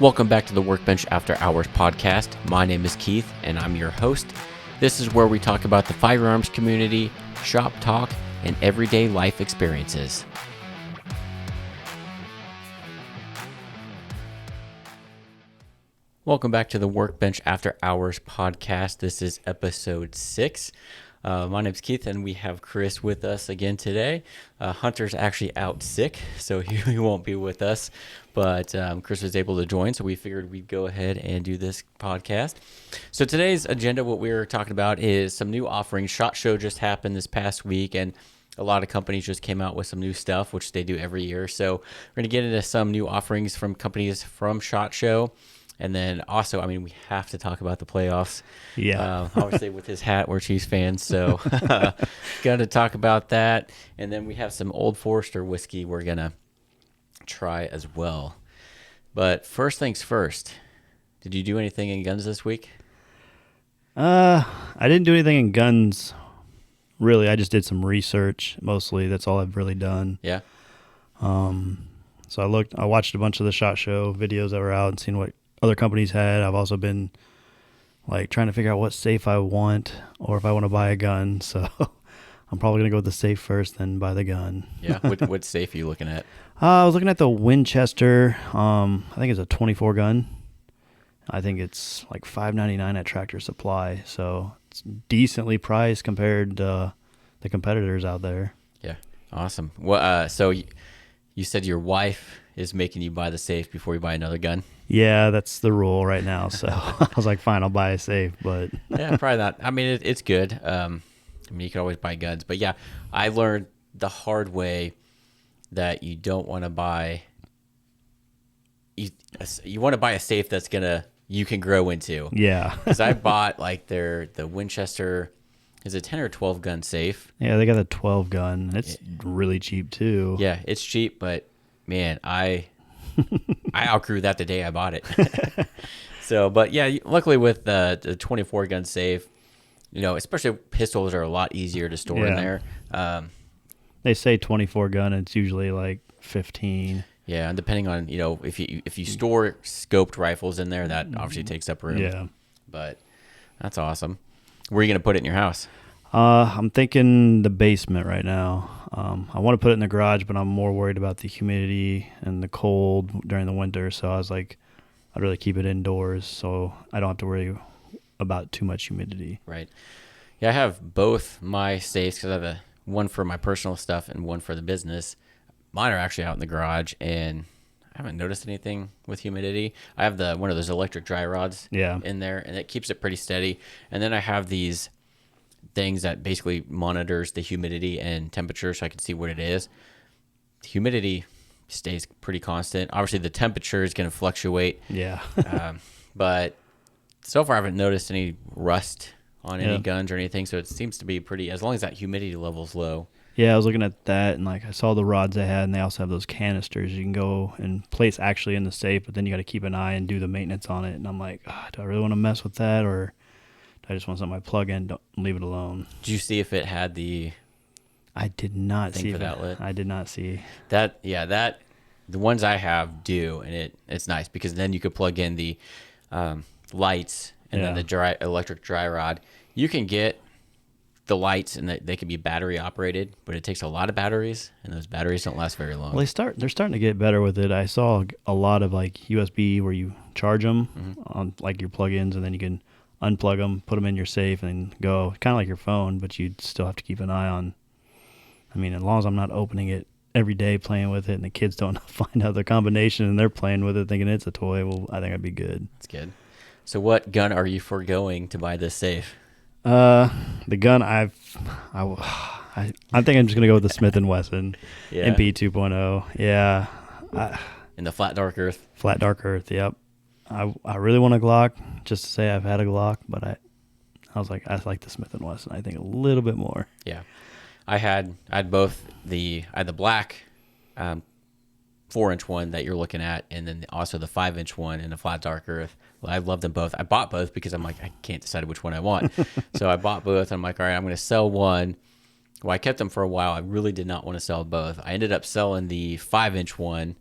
Welcome back to the Workbench After Hours podcast. My name is Keith, and I'm your host. This is where we talk about the firearms community, shop talk, and everyday life experiences. Welcome back to the Workbench After Hours podcast. This is episode 6. My name's Keith, and we have Chris with us again today. Hunter's actually out sick, so he won't be with us, but Chris was able to join, so we figured we'd go ahead and do this podcast. So today's agenda, what we're talking about is some new offerings. SHOT Show just happened this past week, and a lot of companies just came out with some new stuff, which they do every year. So we're going to get into some new offerings from companies from SHOT Show. And then also, we have to talk about the playoffs. Yeah. Obviously, with his hat, we're Chiefs fans, so got to talk about that. And then we have some Old Forester whiskey we're going to try as well. But first things first, did you do anything in guns this week? I didn't do anything in guns, really. I just did some research, mostly. That's all I've really done. Yeah. So I watched a bunch of the SHOT Show videos that were out and seen what other companies had. I've also been trying to figure out what safe I want or if I want to buy a gun. So I'm probably going to go with the safe first, then buy the gun. Yeah. What safe are you looking at? I was looking at the Winchester. I think it's a 24 gun. I think it's like $5.99 at Tractor Supply. So it's decently priced compared to the competitors out there. Yeah. Awesome. Well, so you said your wife is making you buy the safe before you buy another gun? Yeah, that's the rule right now. So I was like, fine, I'll buy a safe, but yeah, probably not. It's good. You can always buy guns, but yeah, I learned the hard way that you don't want to buy. You want to buy a safe that's you can grow into. Yeah. Because I bought the Winchester. Is it 10 or 12 gun safe? Yeah, they got the 12 gun. It's really cheap too. Yeah, it's cheap, but man, I outgrew that the day I bought it. So, but yeah, luckily with the 24 gun safe, especially pistols are a lot easier to store in there. They say 24 gun, it's usually like 15. Yeah, and depending on, if you store scoped rifles in there, that obviously takes up room. Yeah. But that's awesome. Where are you going to put it in your house? I'm thinking the basement right now. I want to put it in the garage, but I'm more worried about the humidity and the cold during the winter. So I was like, I'd really keep it indoors so I don't have to worry about too much humidity. Right. Yeah, I have both my safes because I have one for my personal stuff and one for the business. Mine are actually out in the garage, and I haven't noticed anything with humidity. I have one of those electric dry rods in there, and it keeps it pretty steady. And then I have these things that basically monitors the humidity and temperature so I can see what it is. The humidity stays pretty constant. Obviously, the temperature is going to fluctuate. Yeah. But so far, I haven't noticed any rust on any guns or anything, so it seems to be pretty, as long as that humidity level's low. Yeah, I was looking at that, and I saw the rods they had, and they also have those canisters you can go and place actually in the safe, but then you got to keep an eye and do the maintenance on it. And I'm like, do I really want to mess with that, or do I just want something I plug in, don't leave it alone? Did you see if it had the? I did not see for that lit? I did not see that. Yeah, the ones I have do, and it's nice because then you could plug in the lights and then the electric dry rod. You can get the lights, and they can be battery operated, but it takes a lot of batteries, and those batteries don't last very long. Well, they're starting to get better with it. I saw a lot of USB where you charge them on your plug-ins, and then you can unplug them, put them in your safe, and go. Kind of like your phone, but you still have to keep an eye on. As long as I'm not opening it every day, playing with it, and the kids don't find out the combination, and they're playing with it thinking it's a toy, well, I think I'd be good. That's good. So what gun are you foregoing to buy this safe? The gun I think I'm just gonna go with the Smith & Wesson MP 2.0. Yeah. In the flat dark earth. Flat dark earth. Yep. I really want a Glock, just to say I've had a Glock, but I was like, I like the Smith & Wesson. I think a little bit more. Yeah. I had both I had the black 4-inch one that you're looking at, and then also the 5-inch one in the flat dark earth. Well, I love them both. I bought both because I'm like, I can't decide which one I want. So I bought both, and I'm like, all right, I'm going to sell one. Well, I kept them for a while. I really did not want to sell both. I ended up selling the 5-inch one,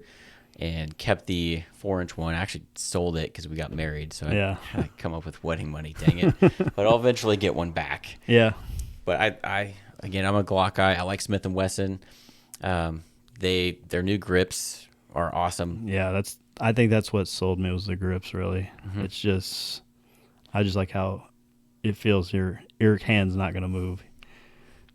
and kept the 4-inch one. I actually sold it because we got married, so I had to come up with wedding money. Dang it! But I'll eventually get one back. Yeah. But I'm a Glock guy. I like Smith and Wesson. Their new grips are awesome. Yeah, I think that's what sold me was the grips. Really, it's just I just like how it feels. Your hand's not going to move,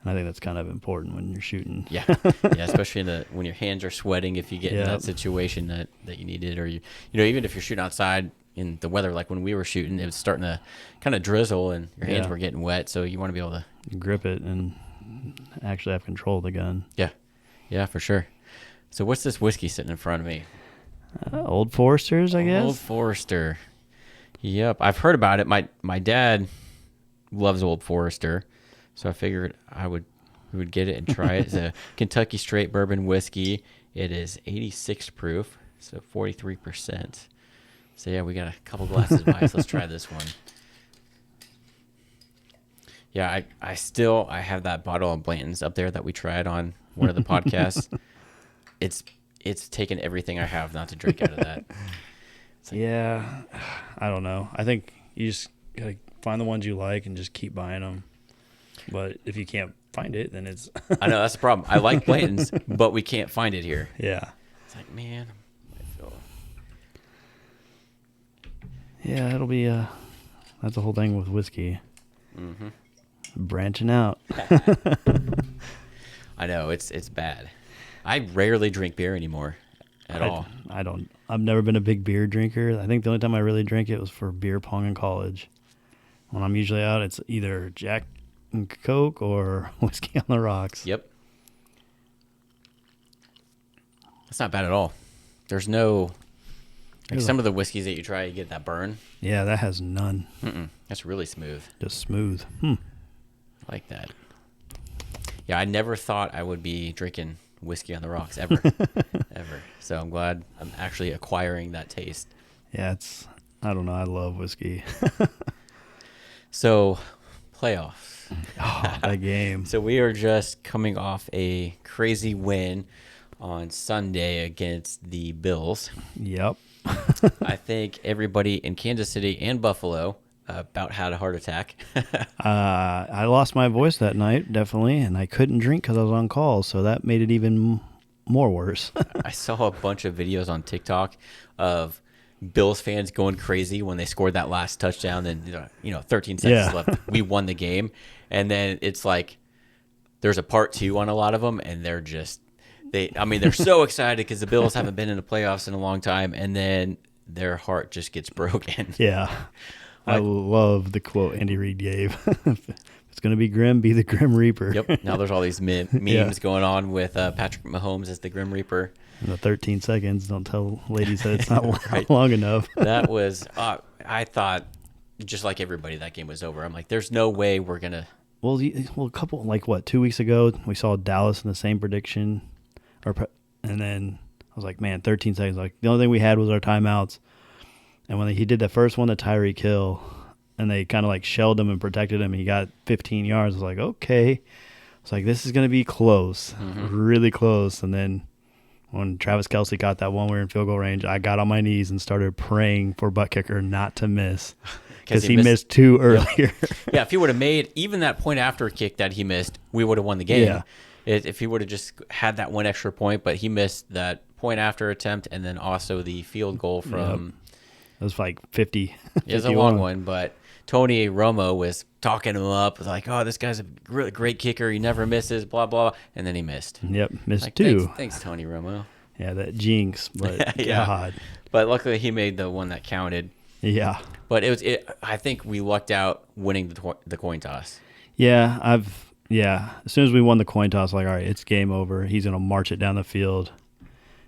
and I think that's kind of important when you're shooting. Yeah, especially when your hands are sweating. If you get in that situation that you need it, or even if you're shooting outside in the weather, like when we were shooting, it was starting to kind of drizzle, and your hands were getting wet. So you want to be able to grip it and actually have control of the gun. Yeah, for sure. So what's this whiskey sitting in front of me? Old Foresters, I guess. Old Forester. Yep, I've heard about it. My dad loves Old Forester, so I figured we would get it and try it. It's a Kentucky straight bourbon whiskey. It is 86 proof, so 43%. So yeah, we got a couple glasses of ice. Let's try this one. Yeah, I have that bottle of Blanton's up there that we tried on one of the podcasts. It's taken everything I have not to drink out of that. Yeah, I don't know. I think you just gotta find the ones you like and just keep buying them. But if you can't find it, then it's... I know, that's the problem. I like Blanton's, but we can't find it here. Yeah. It's like, man, I feel... Yeah, it'll be... that's the whole thing with whiskey. Mm-hmm. Branching out. I know, it's bad. I rarely drink beer anymore at all. I've never been a big beer drinker. I think the only time I really drank it was for beer pong in college. When I'm usually out, it's either Jack and Coke or whiskey on the rocks. Yep. That's not bad at all. There's no... Like some of the whiskeys that you try, you get that burn. Yeah, that has none. That's really smooth. Just smooth. I like that. Yeah, I never thought I would be drinking whiskey on the rocks ever. Ever. So I'm glad I'm actually acquiring that taste. Yeah, I don't know. I love whiskey. So, playoffs. Oh, that game. So we are just coming off a crazy win on Sunday against the Bills. Yep. I think everybody in Kansas City and Buffalo about had a heart attack. I lost my voice that night, definitely, and I couldn't drink because I was on call, so that made it even more worse. I saw a bunch of videos on TikTok of Bills fans going crazy when they scored that last touchdown and 13 seconds left. We won the game. And then it's like there's a part 2 on a lot of them, and they're so excited because the Bills haven't been in the playoffs in a long time, and then their heart just gets broken. Yeah. I love the quote Andy Reid gave. If it's going to be grim, be the Grim Reaper. Yep. Now there's all these memes going on with Patrick Mahomes as the Grim Reaper. And the 13 seconds, don't tell ladies that it's not right. Long enough. That was, I thought, just like everybody, that game was over. I'm like, there's no way we're going to. Well, a couple, 2 weeks ago, we saw Dallas in the same prediction. And then I was like, man, 13 seconds. Like, the only thing we had was our timeouts. And when he did the first one to Tyreek Hill, and they kind of shelled him and protected him, and he got 15 yards, I was like, okay. It's like, this is going to be close, really close. And then when Travis Kelce got that one, we were in field goal range, I got on my knees and started praying for butt kicker not to miss because he missed 2 earlier. Yeah, if he would have made even that point after kick that he missed, we would have won the game. Yeah. If he would have just had that one extra point, but he missed that point after attempt and then also the field goal from... Yep. It was 50. It was a long one, but Tony Romo was talking him up, was like, oh, this guy's a really great kicker. He never misses, blah, blah. And then he missed. Yep, missed 2. Thanks, Tony Romo. Yeah, that jinx, but yeah. God. But luckily he made the one that counted. Yeah. But I think we lucked out winning the coin toss. Yeah, as soon as we won the coin toss, all right, it's game over. He's going to march it down the field.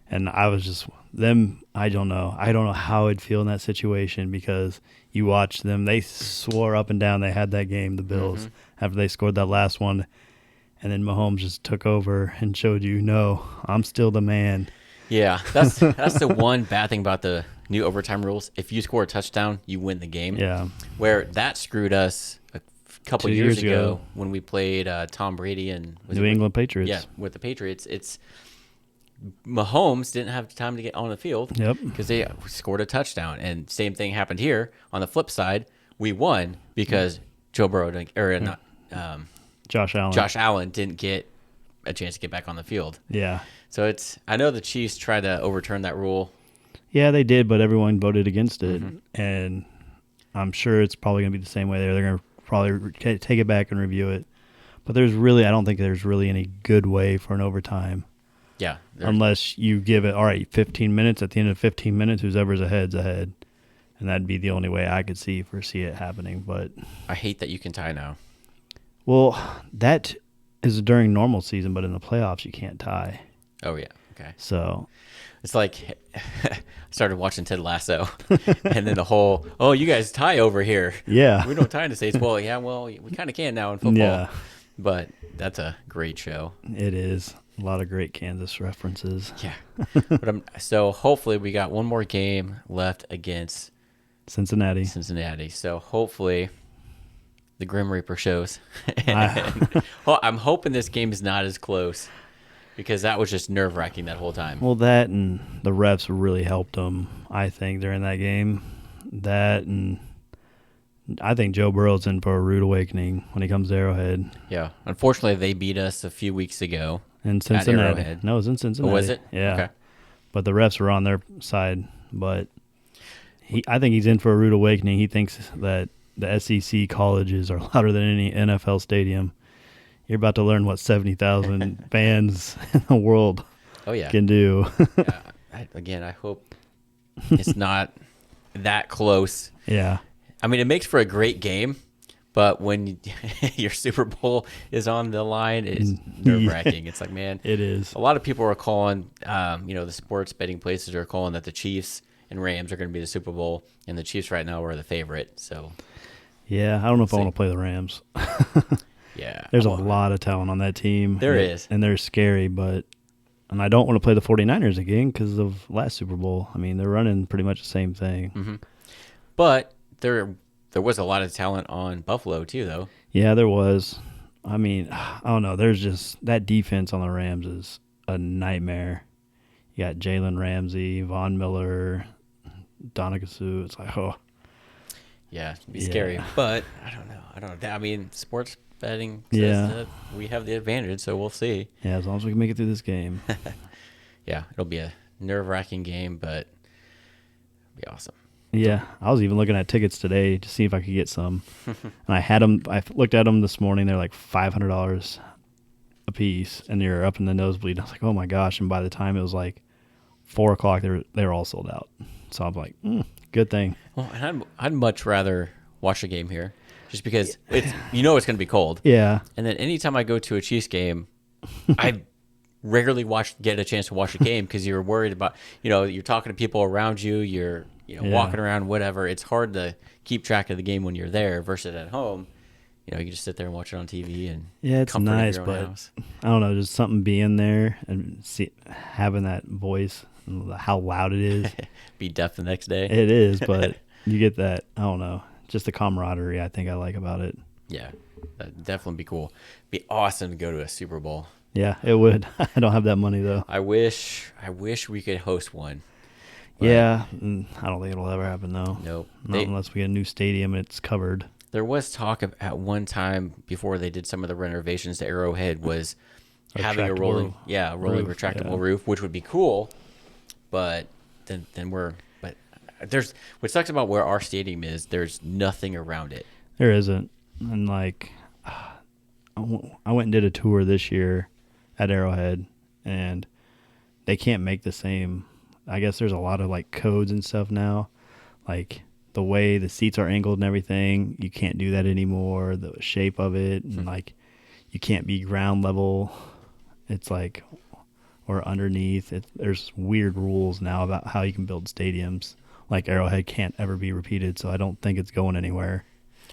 And I was just I don't know how I'd feel in that situation because you watch them. They swore up and down they had that game, the Bills, after they scored that last one. And then Mahomes just took over and showed you, no, I'm still the man. Yeah, that's the one bad thing about the new overtime rules. If you score a touchdown, you win the game. Yeah. Where that screwed us a couple years ago when we played Tom Brady and New England Patriots. Yeah, with the Patriots. Mahomes didn't have time to get on the field Yep. because they scored a touchdown. And same thing happened here. On the flip side, we won because Joe Burrow not Josh Allen didn't get a chance to get back on the field. Yeah. So I know the Chiefs tried to overturn that rule. Yeah, they did, but everyone voted against it. Mm-hmm. And I'm sure it's probably going to be the same way there. They're going to probably take it back and review it. But I don't think there's really any good way for an overtime. Yeah. Unless you give it, all right, 15 minutes. At the end of 15 minutes, whoever's ahead's ahead. And that'd be the only way I could foresee it happening. But I hate that you can tie now. Well, that is during normal season, but in the playoffs, you can't tie. Oh, yeah. Okay. So it's like I started watching Ted Lasso, and then the whole, you guys tie over here. Yeah. We don't tie in the States. Well, yeah, we kind of can now in football. Yeah. But that's a great show. It is. A lot of great Kansas references. Yeah. So hopefully we got one more game left against Cincinnati. So hopefully the Grim Reaper shows. Well, I'm hoping this game is not as close because that was just nerve-wracking that whole time. Well, that and the refs really helped them, I think, during that game. That and I think Joe Burrow's in for a rude awakening when he comes to Arrowhead. Yeah. Unfortunately, they beat us a few weeks ago. In Cincinnati. At Arrowhead. No, it was in Cincinnati. Oh, was it? Yeah. Okay. But the refs were on their side. But I think he's in for a rude awakening. He thinks that the SEC colleges are louder than any NFL stadium. You're about to learn what 70,000 fans in the world can do. I hope it's not that close. Yeah. I mean, it makes for a great game, but when your Super Bowl is on the line, it's nerve-wracking. It's like, man, it is. A lot of people are calling, the sports betting places are calling that the Chiefs and Rams are going to be the Super Bowl, and the Chiefs right now are the favorite. So, yeah, I don't know if I want to play the Rams. Yeah. There's a lot of talent on that team. There is. And they're scary, and I don't want to play the 49ers again because of last Super Bowl. I mean, they're running pretty much the same thing. Mm-hmm. But there was a lot of talent on Buffalo too, though. Yeah, there was. I mean, I don't know. There's just that defense on the Rams is a nightmare. You got Jalen Ramsey, Von Miller, Donagasu. It's like, yeah, it'd be scary. But I don't know. I mean, sports betting says that we have the advantage, so we'll see. Yeah, as long as we can make it through this game. Yeah, it'll be a nerve-wracking game, but it'll be awesome. Yeah, I was even looking at tickets today to see if I could get some. And I had them. I looked at them this morning. They're like $500 a piece, and you're up in the nosebleed. I was like, oh my gosh! And by the time it was like 4 o'clock, they were all sold out. So I'm like, good thing. Well, and I'd much rather watch a game here, just because it's going to be cold. Yeah. And then anytime I go to a Chiefs game, I rarely get a chance to watch a game because you're worried about you're talking to people around you. You're walking around, whatever. It's hard to keep track of the game when you're there versus at home. You just sit there and watch it on TV and it's nice, but house. I don't know, just something being there and having that voice, and how loud it is. Be deaf the next day. It is, but you get that. I don't know, just the camaraderie. I think I like about it. Yeah, that'd definitely be cool. Be awesome to go to a Super Bowl. Yeah, it would. I don't have that money though. I wish we could host one. Yeah, I don't think it'll ever happen though. Nope. Not unless we get a new stadium and it's covered. There was talk at one time before they did some of the renovations to Arrowhead was having a rolling retractable roof, which would be cool. But then there's what sucks about where our stadium is. There's nothing around it. There isn't, and like I went and did a tour this year at Arrowhead, and they can't make the same. I guess there's a lot of like codes and stuff now, like the way the seats are angled and everything. You can't do that anymore. The shape of it, and like you can't be ground level. It's like or underneath. There's weird rules now about how you can build stadiums. Like Arrowhead can't ever be repeated, so I don't think it's going anywhere.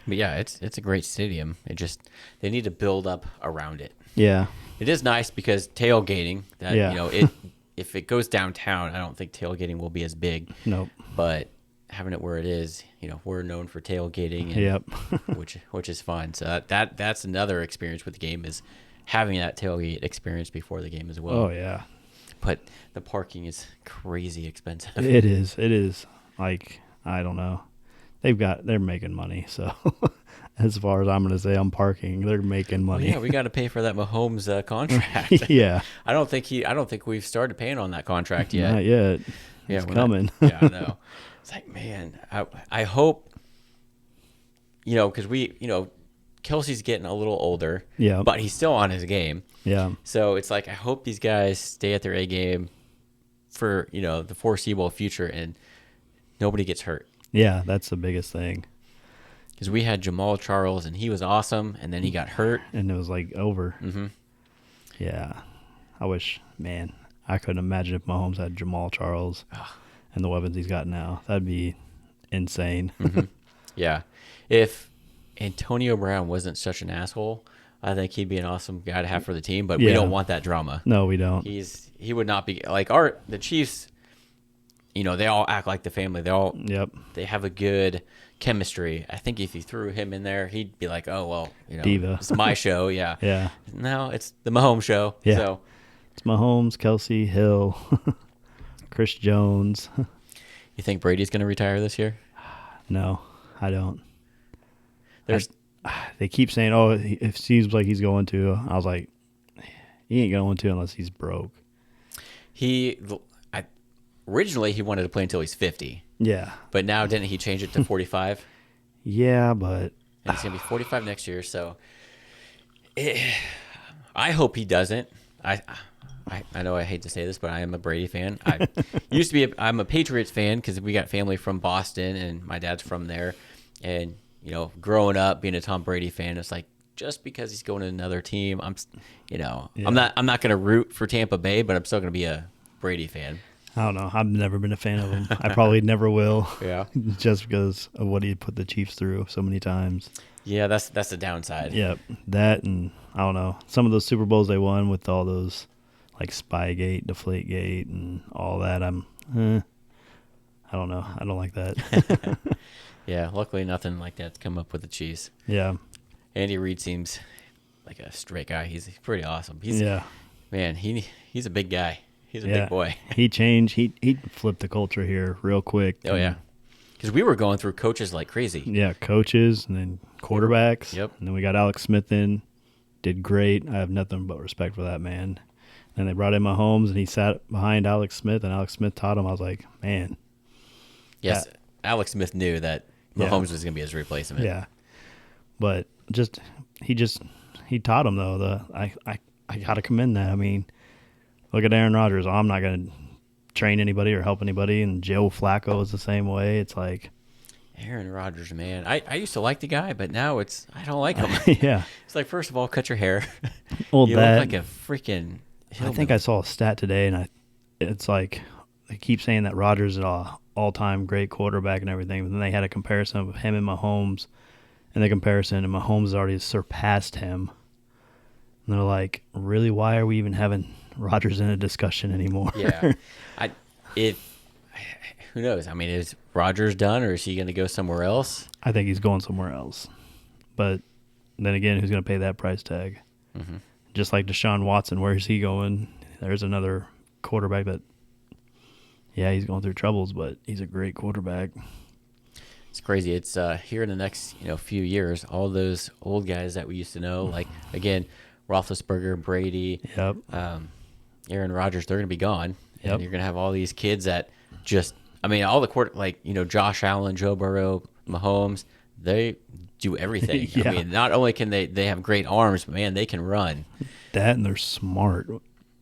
But yeah, it's a great stadium. They need to build up around it. Yeah, it is nice because tailgating. If it goes downtown, I don't think tailgating will be as big. Nope. But having it where it is, we're known for tailgating. Yep. which is fun. So that's another experience with the game is having that tailgate experience before the game as well. Oh yeah. but the parking is crazy expensive. It is. It is. Like, I don't know. They're making money. So as far as I'm going to say on parking, they're making Well, money. yeah, we got to pay for that Mahomes contract. Yeah. I don't think we've started paying on that contract yet. Not yet. Yeah, It's coming. Yeah, I know. It's like, man, I hope, because Kelsey's getting a little older. Yeah. But he's still on his game. Yeah. So it's like, I hope these guys stay at their A game for, the foreseeable future and nobody gets hurt. Yeah, that's the biggest thing. Because we had Jamal Charles and he was awesome, and then he got hurt. And it was like over. Mm-hmm. Yeah. I wish, man, I couldn't imagine if Mahomes had Jamal Charles and the weapons he's got now. That'd be insane. Mm-hmm. Yeah. If Antonio Brown wasn't such an asshole, I think he'd be an awesome guy to have for the team, but we don't want that drama. No, we don't. He would not be like the Chiefs. They all act like the family. They have a good chemistry. I think if you threw him in there, he'd be like, "Oh well, Diva. It's my show." Yeah. Yeah. No, it's the Mahomes show. Yeah. So It's Mahomes, Kelsey, Hill, Chris Jones. you think Brady's going to retire this year? No, I don't. There's They keep saying, "Oh, it seems like he's going to." I was like, "He ain't going to unless he's broke." Originally he wanted to play until he's 50, Yeah. but now didn't he change it to 45? Yeah, but And he's going to be 45 next year. So I hope he doesn't. I know I hate to say this, but I am a Brady fan. I used to be. I'm a Patriots fan because we got family from Boston, and my dad's from there. And growing up being a Tom Brady fan, it's like just because he's going to another team, I'm not going to root for Tampa Bay, but I'm still going to be a Brady fan. I don't know. I've never been a fan of him. I probably never will. Yeah, just because of what he put the Chiefs through so many times. Yeah, that's the downside. Yep, that and I don't know. Some of those Super Bowls they won with all those like Spygate, Deflategate, and all that. I don't know. I don't like that. Yeah, luckily nothing like that's come up with the Chiefs. Yeah. Andy Reid seems like a straight guy. He's pretty awesome. Man, he's a big guy. He's a big boy. He changed. He flipped the culture here real quick. Oh, yeah. Because we were going through coaches like crazy. Yeah, coaches and then quarterbacks. Yep. And then we got Alex Smith in. Did great. I have nothing but respect for that man. And they brought in Mahomes, and he sat behind Alex Smith, and Alex Smith taught him. I was like, man. Yes, Alex Smith knew that Mahomes was going to be his replacement. Yeah. But he taught him, though. I got to commend that. I mean, look at Aaron Rodgers. I'm not going to train anybody or help anybody. And Joe Flacco is the same way. It's like Aaron Rodgers, man. I used to like the guy, but now I don't like him. Yeah. It's like, first of all, cut your hair. Well, you look like a freaking hillbilly. I think I saw a stat today, and it's like they keep saying that Rodgers is an all-time great quarterback and everything, but then they had a comparison of him and Mahomes, and the comparison, and Mahomes has already surpassed him. And they're like, really, why are we even having Rodgers in a discussion anymore? Yeah. Who knows? I mean, is Rodgers done, or is he going to go somewhere else? I think he's going somewhere else. But then again, who's going to pay that price tag? Mm-hmm. Just like Deshaun Watson, where's he going? There's another quarterback that, he's going through troubles, but he's a great quarterback. It's crazy. It's here in the next few years, all those old guys that we used to know, like, again, Roethlisberger, Brady, Yep. Aaron Rodgers, they're going to be gone. Yep. And you're going to have all these kids that just, all the Josh Allen, Joe Burrow, Mahomes, they do everything. Yeah. I mean, not only can they have great arms, but man, they can run. That and they're smart.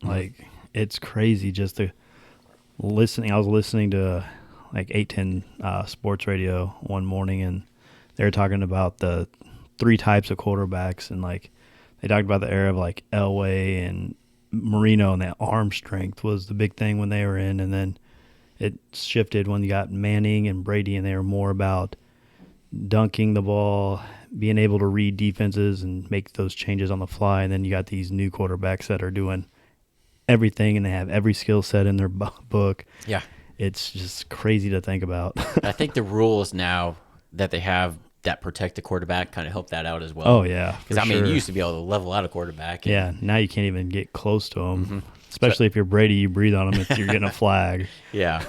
Like, it's crazy just to listening. I was listening to like 810 sports radio one morning, and they were talking about the three types of quarterbacks, and like they talked about the era of like Elway and Marino, and that arm strength was the big thing when they were in, and then it shifted when you got Manning and Brady, and they were more about dunking the ball, being able to read defenses and make those changes on the fly. And then you got these new quarterbacks that are doing everything, and they have every skill set in their book. Yeah. It's just crazy to think about. I think the rules now that they have that protect the quarterback kind of help that out as well. Oh yeah, because I mean, you used to be able to level out a quarterback. Yeah, now you can't even get close to him. Especially if you're Brady, you breathe on him if you're getting a flag. Yeah,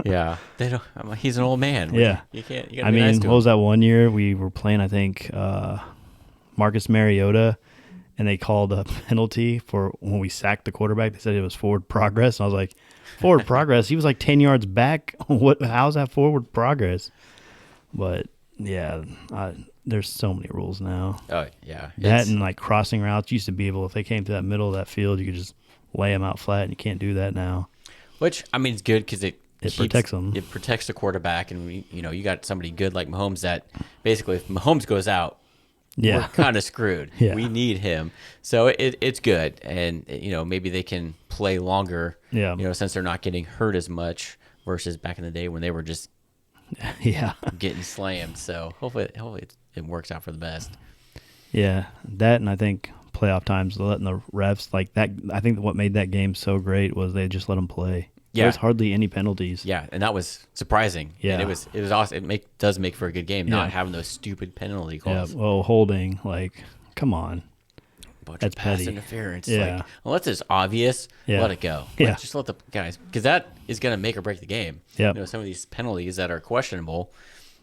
yeah. They don't. He's an old man. Yeah, you can't. You gotta be nice to what him. was that one year we were playing? I think Marcus Mariota, and they called a penalty for when we sacked the quarterback. They said it was forward progress, and I was like, forward progress? He was like 10 yards back. What? How's that forward progress? But yeah, there's so many rules now. Oh yeah, that and like crossing routes used to be able. If they came to that middle of that field, you could just lay them out flat, and you can't do that now. Which, I mean, it's good because it protects them. It protects the quarterback, and you got somebody good like Mahomes that basically, if Mahomes goes out, we're kind of screwed. Yeah. We need him, so it's good, and maybe they can play longer. Yeah. Since they're not getting hurt as much versus back in the day when they were just getting slammed. So hopefully it works out for the best. Yeah, that, and I think playoff times, letting the refs like that. I think what made that game so great was they just let them play. Yeah, there's hardly any penalties. Yeah, and that was surprising. Yeah, and it was awesome. It does make for a good game, not having those stupid penalty calls. Yeah, well, holding, like, come on, that's pass petty interference. Yeah, like, unless it's obvious, let it go. Yeah, just let the guys, because that is going to make or break the game. Yeah, some of these penalties that are questionable.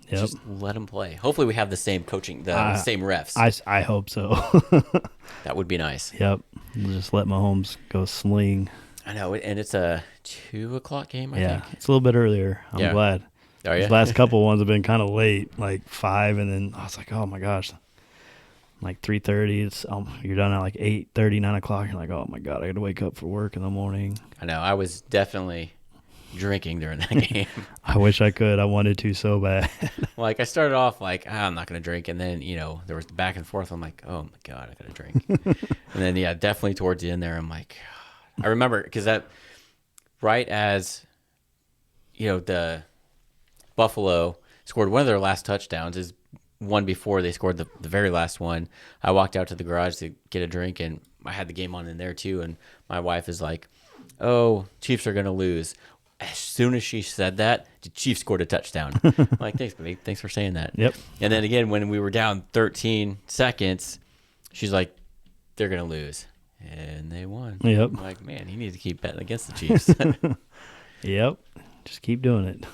Yep. Just let them play. Hopefully, we have the same coaching, the same refs. I hope so. That would be nice. Yep. Just let Mahomes go sling. I know, and it's a 2:00 game. I think it's a little bit earlier. I'm glad. Oh, yeah? These last couple ones have been kind of late, like 5, and then I was like, oh my gosh, like 3:30. It's you're done at like 8:30, 9 o'clock. You're like, oh my god, I got to wake up for work in the morning. I know. I was definitely drinking during that game. I wish I could. I wanted to so bad. Like, I started off like, I'm not going to drink. And then, there was the back and forth. I'm like, oh my God, I got to drink. And then, definitely towards the end there, I'm like, I remember because that right as, the Buffalo scored one of their last touchdowns is one before they scored the very last one. I walked out to the garage to get a drink, and I had the game on in there too. And my wife is like, oh, Chiefs are going to lose. As soon as she said that, the Chiefs scored a touchdown. I'm like, thanks, babe. Thanks for saying that. Yep. And then again, when we were down 13 seconds, she's like, they're going to lose. And they won. Yep. I'm like, man, he needs to keep betting against the Chiefs. Yep. Just keep doing it.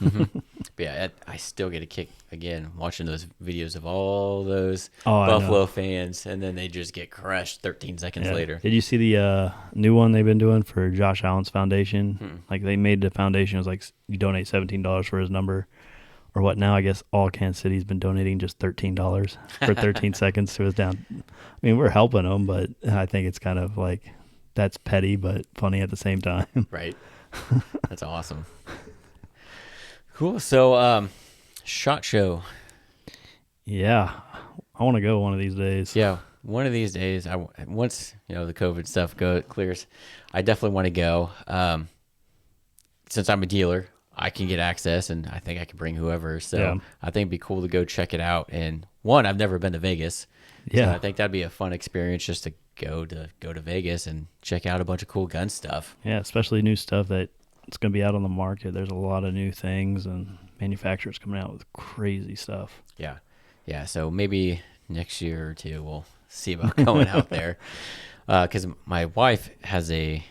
But yeah, I still get a kick, again, watching those videos of all those Buffalo fans, and then they just get crushed 13 seconds later. Did you see the new one they've been doing for Josh Allen's foundation? Like, they made the foundation, it was like you donate $17 for his number, or what now? I guess all Kansas City's been donating just $13 for 13 seconds to his down. I mean, we're helping them, but I think it's kind of like, that's petty but funny at the same time. Right. That's awesome. Cool. So, SHOT Show. Yeah, I want to go one of these days. Yeah, one of these days. Once the COVID stuff clears, I definitely want to go. Since I'm a dealer, I can get access, and I think I can bring whoever. So I think it'd be cool to go check it out. And one, I've never been to Vegas. Yeah, so I think that'd be a fun experience just to go to Vegas and check out a bunch of cool gun stuff. Yeah, especially new stuff that it's going to be out on the market. There's a lot of new things and manufacturers coming out with crazy stuff. Yeah. Yeah. So maybe next year or two, we'll see about going out there. Because my wife has a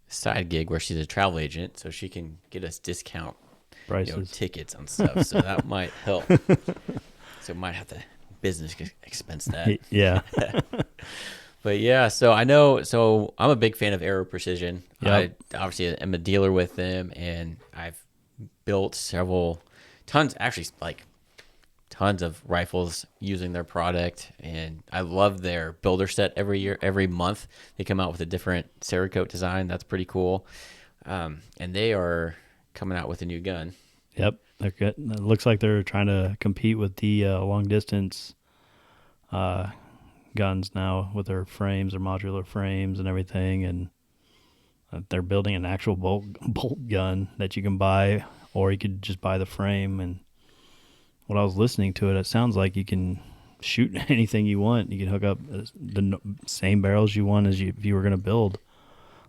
side gig where she's a travel agent, so she can get us discount prices, tickets on stuff. So that might help. So might have to business expense that. Yeah. But yeah, so I know. So I'm a big fan of Aero Precision. Yep. I obviously am a dealer with them, and I've built tons of rifles using their product, and I love their builder set every month. They come out with a different Cerakote design. That's pretty cool. And they are coming out with a new gun. Yep, they're good. It looks like they're trying to compete with the long distance guns now with their frames, their modular frames and everything, and they're building an actual bolt gun that you can buy, or you could just buy the frame. And when I was listening to it, it sounds like you can shoot anything you want. You can hook up the same barrels you want as if you were going to build,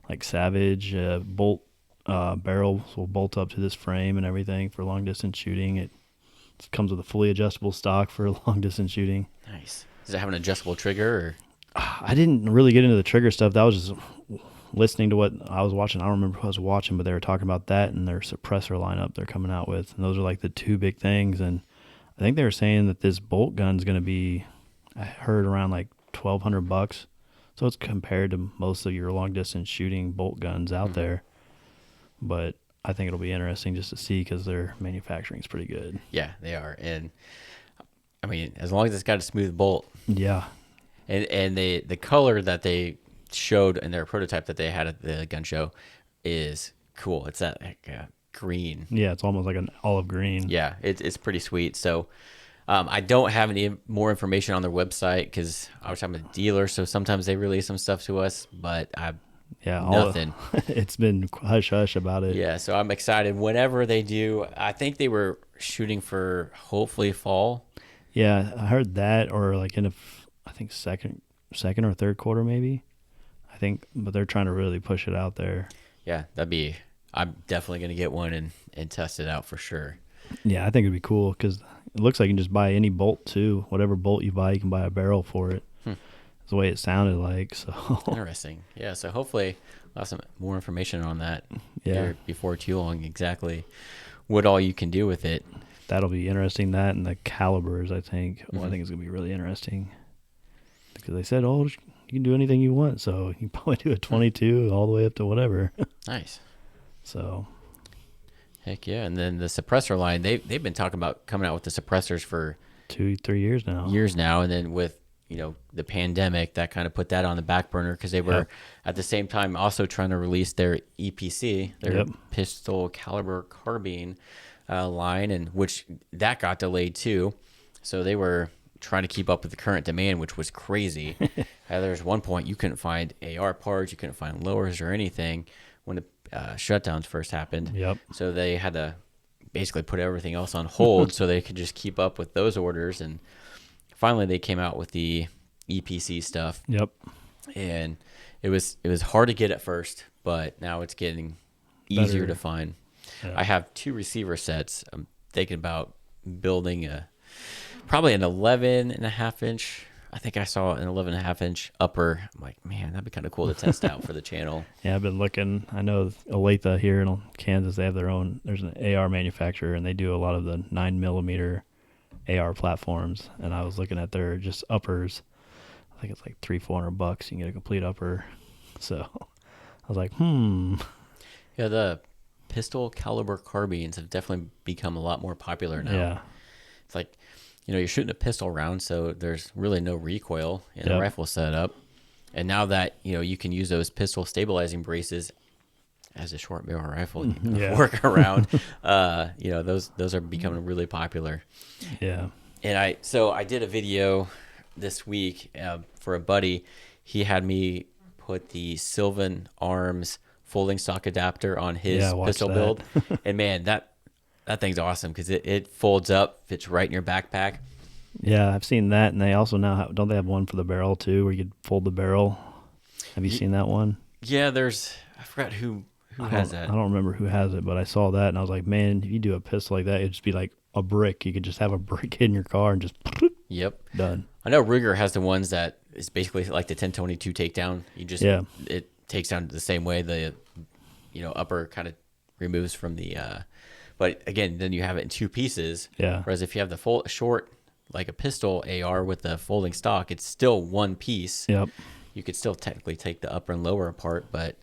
like Savage bolt barrels will bolt up to this frame and everything for long distance shooting. It It comes with a fully adjustable stock for long distance shooting. Nice. Does it have an adjustable trigger? Or? I didn't really get into the trigger stuff. That was just listening to what I was watching. I don't remember who I was watching, but they were talking about that and their suppressor lineup they're coming out with. And those are like the two big things. And I think they were saying that this bolt gun's going to be, I heard, around like $1,200. So it's compared to most of your long distance shooting bolt guns out there. But I think it'll be interesting just to see because their manufacturing is pretty good. Yeah, they are. And I mean, as long as it's got a smooth bolt. Yeah. And the color that they showed in their prototype that they had at the gun show is cool. It's that like, green. Yeah, it's almost like an olive green. Yeah, it's pretty sweet. So I don't have any more information on their website because I'm a dealer, so sometimes they release some stuff to us, but nothing. It's been hush-hush about it. Yeah, so I'm excited. Whenever they do, I think they were shooting for hopefully fall. Yeah, I heard that, or like I think second or third quarter maybe. I think, but they're trying to really push it out there. Yeah, I'm definitely going to get one and test it out for sure. Yeah, I think it'd be cool because it looks like you can just buy any bolt too. Whatever bolt you buy, you can buy a barrel for it. That's the way it sounded like. So interesting. Yeah, so hopefully I'll have some more information on that here before too long, exactly what all you can do with it. That'll be interesting, that and the calibers, I think. Well, I think it's going to be really interesting because they said, you can do anything you want. So you can probably do a 22 all the way up to whatever. Nice. So heck yeah. And then the suppressor line, they've been talking about coming out with the suppressors for 2-3 years now. And then with the pandemic, that kind of put that on the back burner because they were at the same time also trying to release their EPC, their pistol caliber carbine line, and which that got delayed too. So they were trying to keep up with the current demand, which was crazy. There's one point you couldn't find AR parts, you couldn't find lowers or anything when the shutdowns first happened. So they had to basically put everything else on hold so they could just keep up with those orders. And finally they came out with the EPC stuff. And it was hard to get at first, but now it's getting easier to find. I have 2 receiver sets. I'm thinking about building probably an 11.5 inch. I think I saw an 11.5 inch upper. I'm like, man, that'd be kind of cool to test out for the channel. Yeah, I've been looking. I know Olathe here in Kansas, they have their own. There's an AR manufacturer, and they do a lot of the 9mm AR platforms. And I was looking at their just uppers. I think it's like $300-400. You can get a complete upper. So I was like, Yeah, the pistol caliber carbines have definitely become a lot more popular now. Yeah. It's like, you're shooting a pistol round, so there's really no recoil in the rifle setup. And now that, you can use those pistol stabilizing braces as a short barrel rifle work around, those are becoming really popular. Yeah. And I did a video this week for a buddy. He had me put the Sylvan Arms folding stock adapter on his pistol build. And man, that thing's awesome because it folds up, fits right in your backpack. Yeah, I've seen that, and they also now don't they have one for the barrel too, where you could fold the barrel? Have you seen that one? Yeah, I forgot who has that. I don't remember who has it, but I saw that, and I was like, man, if you do a pistol like that, it'd just be like a brick. You could just have a brick in your car and just done. I know Ruger has the ones that is basically like the 1022 takedown. You just it takes down the same way. The upper kind of removes from the. But again, then you have it in 2 pieces. Yeah. Whereas if you have the short, like a pistol AR with the folding stock, it's still one piece. Yep. You could still technically take the upper and lower apart, but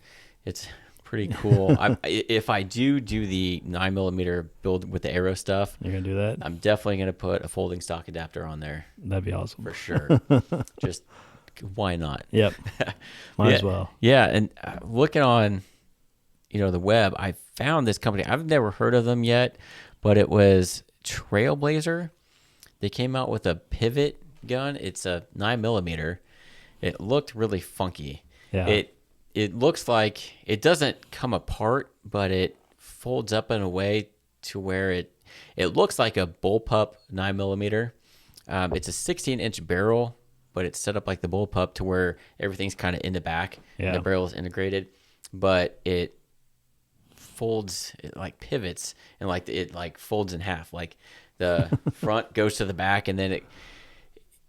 it's pretty cool. If I do the 9mm build with the arrow stuff, you're gonna do that. I'm definitely gonna put a folding stock adapter on there. That'd be awesome for sure. Just why not? Yep. Might as well. Yeah, and looking on, the web, I found this company. I've never heard of them yet, but it was Trailblazer. They came out with a pivot gun. It's a 9mm. It looked really funky. Yeah. It looks like it doesn't come apart, but it folds up in a way to where it looks like a bullpup 9mm. It's a 16-inch barrel, but it's set up like the bullpup to where everything's kind of in the back. And the barrel is integrated, but it folds, it like pivots, and like it like folds in half. Like The front goes to the back, and then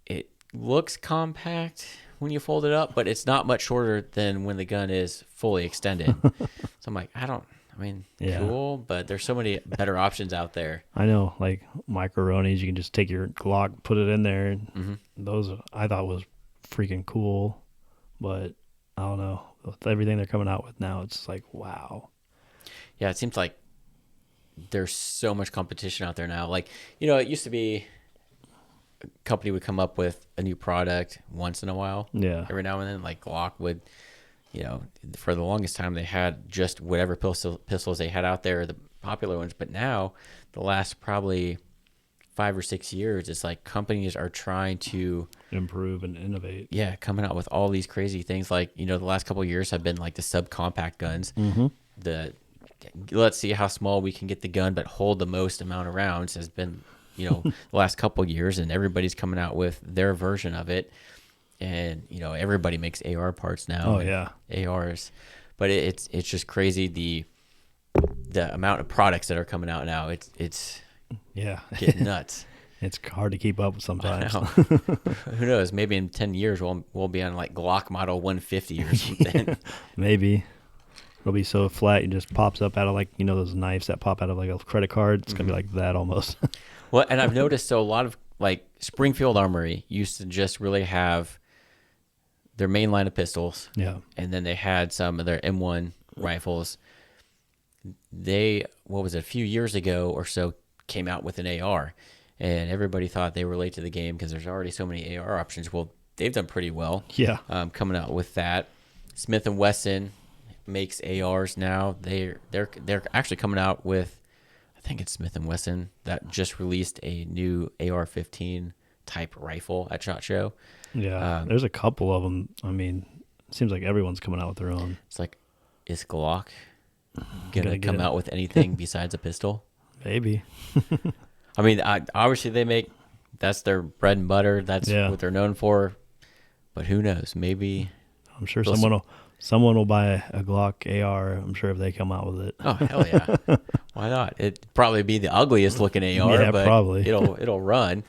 it looks compact when you fold it up, but it's not much shorter than when the gun is fully extended. So I'm like, Yeah. cool, but there's so many better options out there. I know, like Microonies, you can just take your Glock, put it in there, and those I thought was freaking cool. But I don't know, with everything they're coming out with now, it's like, wow. Yeah, it seems like there's so much competition out there now. Like, it used to be a company would come up with a new product once in a while. Yeah. Every now and then, like Glock would, for the longest time they had just whatever pistols they had out there, the popular ones. But now, the last probably 5 or 6 years, it's like companies are trying to improve and innovate. Yeah, coming out with all these crazy things. Like, the last couple of years have been like the subcompact guns. Let's see how small we can get the gun but hold the most amount of rounds has been, the last couple of years, and everybody's coming out with their version of it. And, everybody makes AR parts now. Oh, yeah. ARs. But it's just crazy the amount of products that are coming out now. It's getting nuts. It's hard to keep up with sometimes. Who knows? Maybe in 10 years we'll be on like Glock Model 150 or something. Maybe. It'll be so flat, it just pops up out of like, those knives that pop out of like a credit card. It's going to be like that almost. Well, and I've noticed, so a lot of like Springfield Armory used to just really have their main line of pistols. Yeah. And then they had some of their M1 rifles. They, a few years ago or so, came out with an AR. And everybody thought they were late to the game because there's already so many AR options. Well, they've done pretty well. Yeah. Coming out with that. Smith & Wesson makes ARs now. They're actually coming out with, I think it's Smith & Wesson that just released a new AR-15 type rifle at SHOT Show. Yeah, there's a couple of them. I mean, it seems like everyone's coming out with their own. It's like, is Glock gonna come out with anything besides a pistol? Maybe. I mean, obviously that's their bread and butter. That's what they're known for. But who knows? Maybe I'm sure someone will buy a Glock AR. I'm sure if they come out with it. Oh, hell yeah! Why not? It'd probably be the ugliest looking AR, but probably it'll run.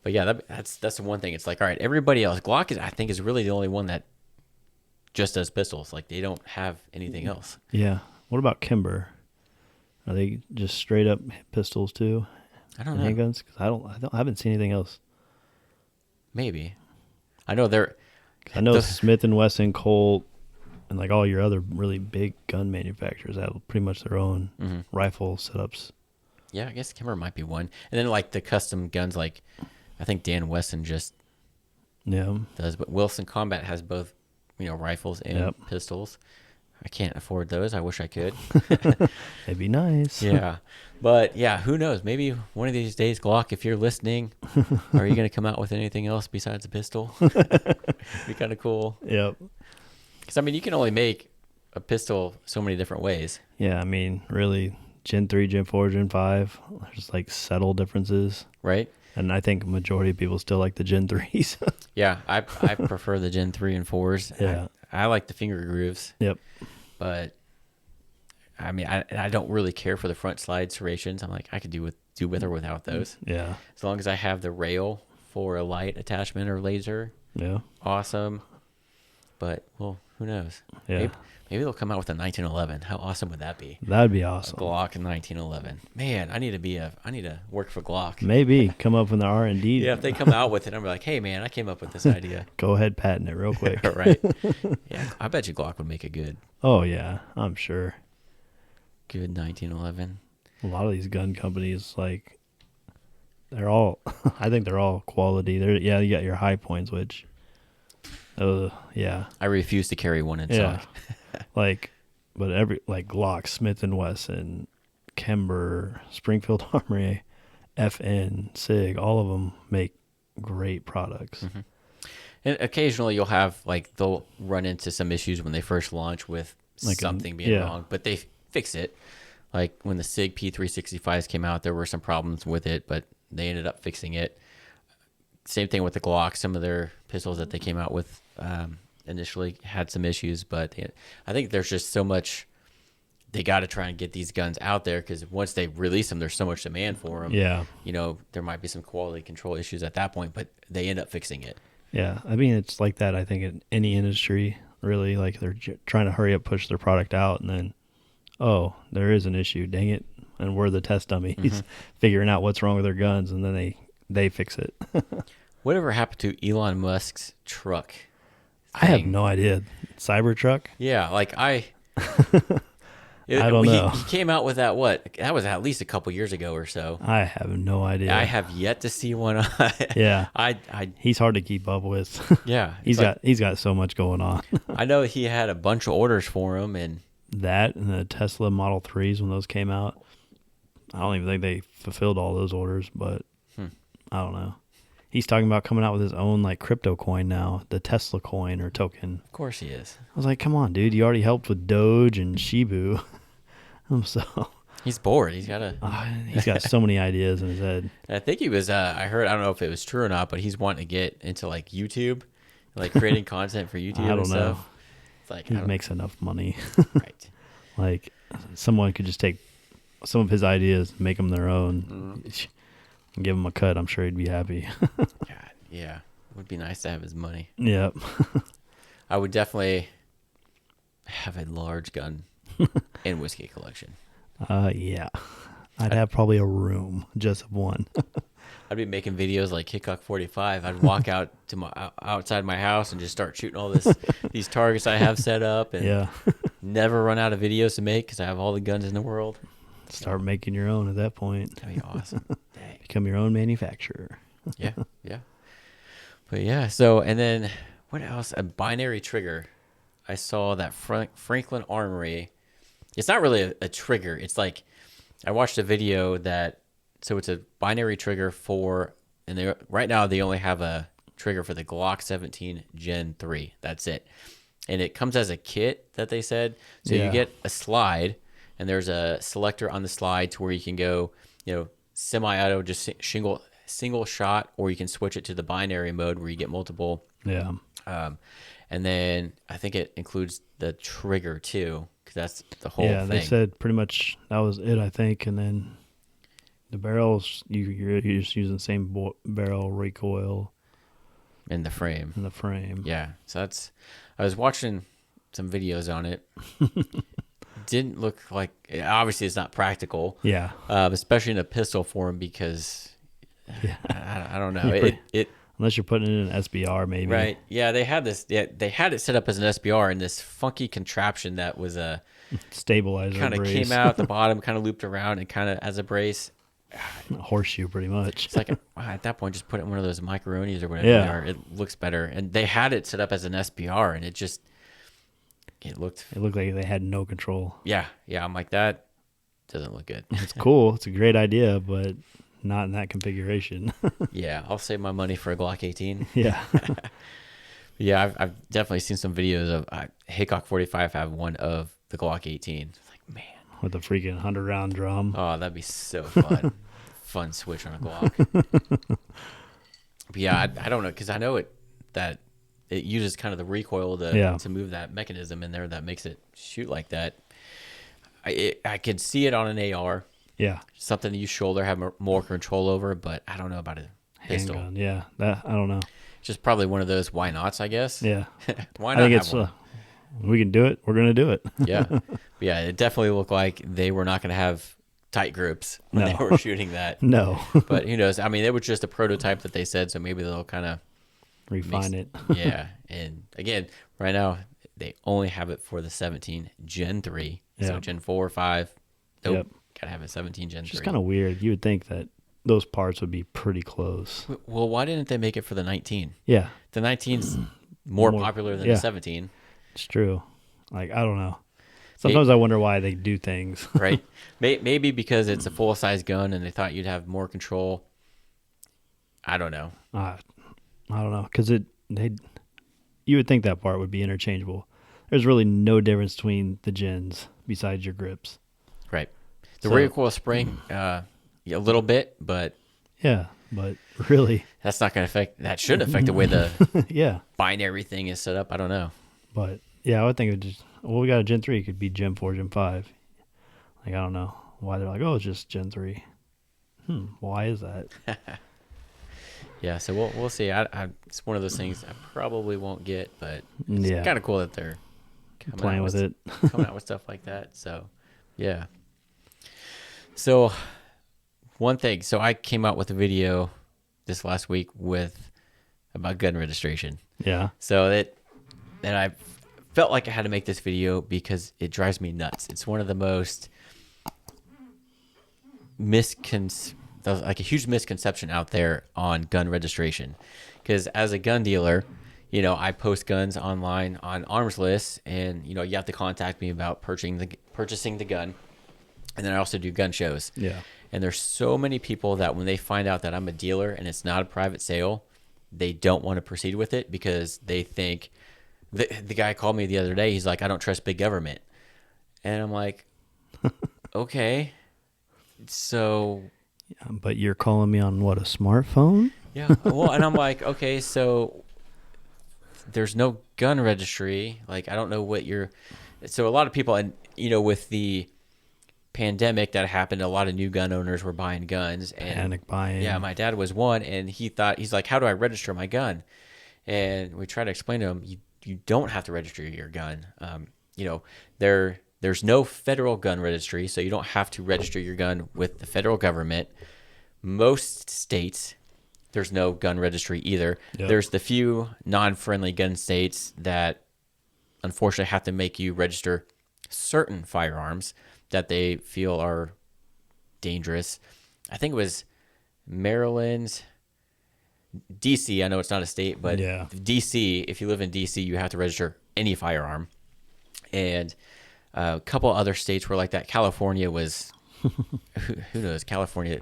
But yeah, that's the one thing. It's like, all right, everybody else, Glock I think is really the only one that just does pistols. Like, they don't have anything else. Yeah. What about Kimber? Are they just straight up pistols too? I don't know. Handguns? Because I haven't seen anything else. Maybe. I know Smith & Wesson, Colt, and like all your other really big gun manufacturers have pretty much their own rifle setups. Yeah, I guess Kimber might be one. And then like the custom guns, like I think Dan Wesson just does, but Wilson Combat has both, rifles and pistols. I can't afford those. I wish I could. It'd be nice. Yeah. But yeah, who knows? Maybe one of these days, Glock, if you're listening, are you going to come out with anything else besides a pistol? Be kind of cool. Yep. Because, you can only make a pistol so many different ways. Yeah, really, Gen 3, Gen 4, Gen 5, there's like subtle differences. Right. And I think majority of people still like the Gen 3s. Yeah, I prefer the Gen 3 and 4s. Yeah. I like the finger grooves. Yep. But, I don't really care for the front slide serrations. I'm like, I could do with or without those. Yeah. As long as I have the rail for a light attachment or laser. Yeah. Awesome. But, well, who knows? Yeah. Maybe they'll come out with a 1911. How awesome would that be? That'd be awesome. A Glock in 1911. Man, I need to work for Glock. Maybe come up with the R&D. Yeah, if they come out with it, I'm like, hey man, I came up with this idea. Go ahead, patent it real quick. Right. Yeah, I bet you Glock would make a good. Oh yeah, I'm sure. Good 1911. A lot of these gun companies, like, they're all. I think they're all quality. You got your high points, which. Yeah. I refuse to carry one in stock. But Glock, Smith & Wesson, Kimber, Springfield Armory, FN, SIG, all of them make great products. Mm-hmm. And occasionally you'll have, they'll run into some issues when they first launch with something being wrong, but they fix it. Like when the SIG P365s came out, there were some problems with it, but they ended up fixing it. Same thing with the Glock. Some of their pistols that they came out with initially had some issues, but I think there's just so much they got to try and get these guns out there because once they release them, there's so much demand for them. Yeah. You know, there might be some quality control issues at that point, but they end up fixing it. Yeah. I mean, it's like that, I think, in any industry, really. Like, they're trying to hurry up, push their product out, and then, oh, there is an issue. Dang it. And we're the test dummies figuring out what's wrong with their guns, and then they fix it. Whatever happened to Elon Musk's truck? I have no idea. Cybertruck? Yeah, like I don't know. He came out with that, that was at least a couple years ago or so. I have no idea. I have yet to see one. Yeah. I He's hard to keep up with. Yeah. He's got so much going on. I know he had a bunch of orders for him, and that and the Tesla Model 3s when those came out. I don't even think they fulfilled all those orders, but I don't know. He's talking about coming out with his own like crypto coin now, the Tesla coin or token. Of course he is. I was like, come on, dude. You already helped with Doge and Shibu. He's bored. He's got so many ideas in his head. I think he was, I heard, I don't know if it was true or not, but he's wanting to get into like YouTube, like creating content for YouTube. I don't know. Stuff. It's like, he makes enough money. Right. Like someone could just take some of his ideas, make them their own, and give him a cut. I'm sure he'd be happy. God, yeah. It would be nice to have his money. Yep. I would definitely have a large gun and whiskey collection. Yeah. I'd have probably a room just of one. I'd be making videos like Hickok 45. I'd walk out to outside my house and just start shooting all these targets I have set up, and never run out of videos to make because I have all the guns in the world. Start making your own at that point. That'd be awesome. Dang. Become your own manufacturer. Yeah. But yeah, so, and then what else? A binary trigger. I saw that Franklin Armory. It's not really a trigger. It's like, I watched a video so it's a binary trigger and right now they only have a trigger for the Glock 17 Gen 3. That's it. And it comes as a kit that they said. So you get a slide, and there's a selector on the slide to where you can go, semi-auto, just single shot, or you can switch it to the binary mode where you get multiple. Yeah. And then I think it includes the trigger too, because that's the whole thing. Yeah, they said pretty much that was it, I think. And then the barrels, you're just using the same barrel recoil. In the frame. Yeah. So I was watching some videos on it. Didn't look like, obviously it's not practical. Yeah. Especially in a pistol form because, I don't know. Unless you're putting it in an SBR, maybe. Right. Yeah, they had this. Yeah, they had it set up as an SBR in this funky contraption that was a stabilizer. Kind of came out at the bottom, kind of looped around, and kind of as a brace. A horseshoe, pretty much. It's like at that point, just put it in one of those macaronis or whatever they are. It looks better, and they had it set up as an SBR, and it looked like they had no control. Yeah. I'm like, that doesn't look good. It's cool. It's a great idea, but not in that configuration. Yeah, I'll save my money for a Glock 18. Yeah. Yeah, I've definitely seen some videos of Hickok 45 have one of the Glock 18. It's like, man. With the freaking 100-round drum. Oh, that'd be so fun. Fun switch on a Glock. But yeah, I don't know, because I know that it uses kind of the recoil to move that mechanism in there that makes it shoot like that. I could see it on an AR. Yeah. Something you shoulder have more control over, but I don't know about a pistol. Handgun, yeah. That I don't know. Just probably one of those why nots, I guess. Yeah. Why not I think it's one? We can do it. We're going to do it. Yeah. Yeah, it definitely looked like they were not going to have tight groups when they were shooting that. No. But who knows? I mean, it was just a prototype that they said, so maybe they'll kind of refine it. Yeah. And again, right now, they only have it for the 17 Gen 3. Yeah. So Gen 4 or 5, nope. Yep. Got to have a 17 Gen 3. It's just kind of weird. You would think that those parts would be pretty close. Well, why didn't they make it for the 19? Yeah. The 19's more popular than the 17. It's true. Like, I don't know. Sometimes I wonder why they do things. Right. Maybe because it's a full-size gun and they thought you'd have more control. I don't know. I don't know. Because you would think that part would be interchangeable. There's really no difference between the gens besides your grips. Right. The recoil spring, a little bit, but... Yeah, but really... That's not going to affect... That should affect the way the binary thing is set up. I don't know. But, yeah, I would think it would just... Well, we got a Gen 3. It could be Gen 4, Gen 5. Like, I don't know why they're like, oh, it's just Gen 3. Why is that? Yeah, so we'll see. It's one of those things I probably won't get, but it's Yeah. kind of cool that they're Playing with it. coming out with stuff like that. So, yeah. So, one thing. So, I came out with a video this last week about gun registration. Yeah. So that I felt like I had to make this video because it drives me nuts. It's one of the most like a huge misconception out there on gun registration. Because as a gun dealer, I post guns online on arms lists, and you have to contact me about purchasing the gun. And then I also do gun shows. Yeah. And there's so many people that when they find out that I'm a dealer and it's not a private sale, they don't want to proceed with it because they think the guy called me the other day. He's like, I don't trust big government. And I'm like, okay. So. But you're calling me on what, a smartphone? Yeah. Well, and I'm like, okay, so there's no gun registry. Like, I don't know so a lot of people, and with the pandemic that happened, a lot of new gun owners were buying guns, and panic buying. Yeah, my dad was one, and he's like, how do I register my gun? And we try to explain to him, you don't have to register your gun. There's no federal gun registry, so you don't have to register your gun with the federal government. Most states, there's no gun registry either. Yep. There's the few non-friendly gun states that unfortunately have to make you register certain firearms that they feel are dangerous. I think it was Maryland, DC. I know it's not a state, but yeah. DC, if you live in DC, you have to register any firearm. And a couple other states were like that. California was, who knows? California.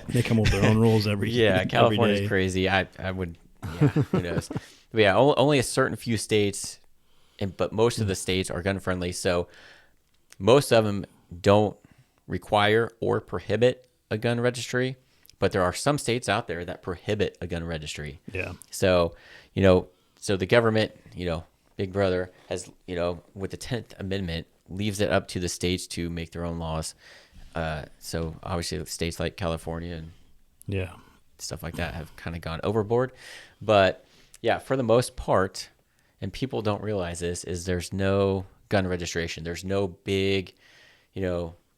They come up with their own rules every Yeah, California's every day. crazy. I would, yeah, who knows? But yeah, only a certain few states, but most of the states are gun friendly. So most of them don't require or prohibit a gun registry, but there are some states out there that prohibit a gun registry. Yeah. So, so the government, Big Brother has, with the 10th Amendment, leaves it up to the states to make their own laws. So obviously states like California and yeah, stuff like that have kind of gone overboard. But yeah, for the most part, and people don't realize this, is there's no gun registration. There's no big,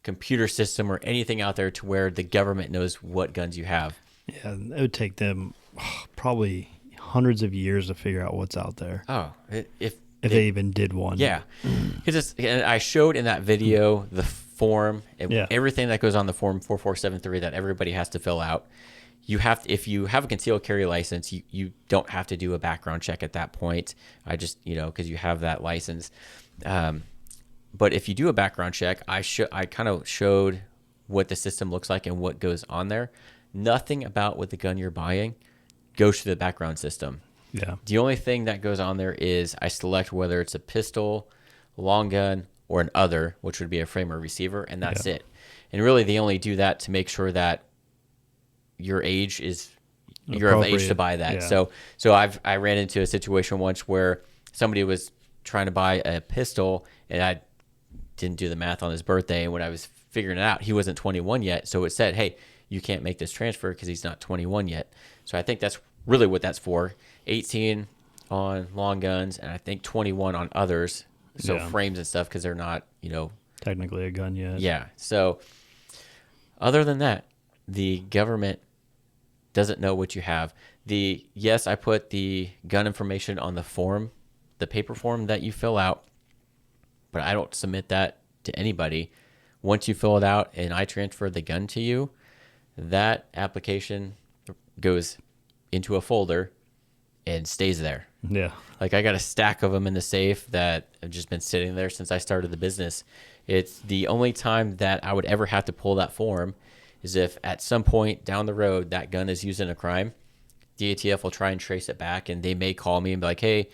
computer system or anything out there to where the government knows what guns you have. Yeah, it would take them probably hundreds of years to figure out what's out there. Oh, if they even did one. Yeah. Because I showed in that video the form, everything that goes on the form 4473 that everybody has to fill out. If you have a concealed carry license, you don't have to do a background check at that point. I just, because you have that license. But if you do a background check, I kind of showed what the system looks like and what goes on there. Nothing about what the gun you're buying goes to the background system. Yeah. The only thing that goes on there is I select whether it's a pistol, long gun, or an other, which would be a frame or receiver, and that's it. And really, they only do that to make sure that you're of age to buy that. Yeah. So I ran into a situation once where somebody was trying to buy a pistol, and I didn't do the math on his birthday. And when I was figuring it out, he wasn't 21 yet. So it said, hey, you can't make this transfer because he's not 21 yet. So I think that's really what that's for. 18 on long guns, and I think 21 on others. So frames and stuff, because they're not, technically a gun yet. Yeah. So other than that, the government doesn't know what you have. Yes, I put the gun information on the form, the paper form that you fill out, but I don't submit that to anybody. Once you fill it out and I transfer the gun to you, that application goes into a folder and stays there. Yeah. Like, I got a stack of them in the safe that have just been sitting there since I started the business. It's the only time that I would ever have to pull that form is if at some point down the road that gun is used in a crime. The ATF will try and trace it back, and they may call me and be like, hey,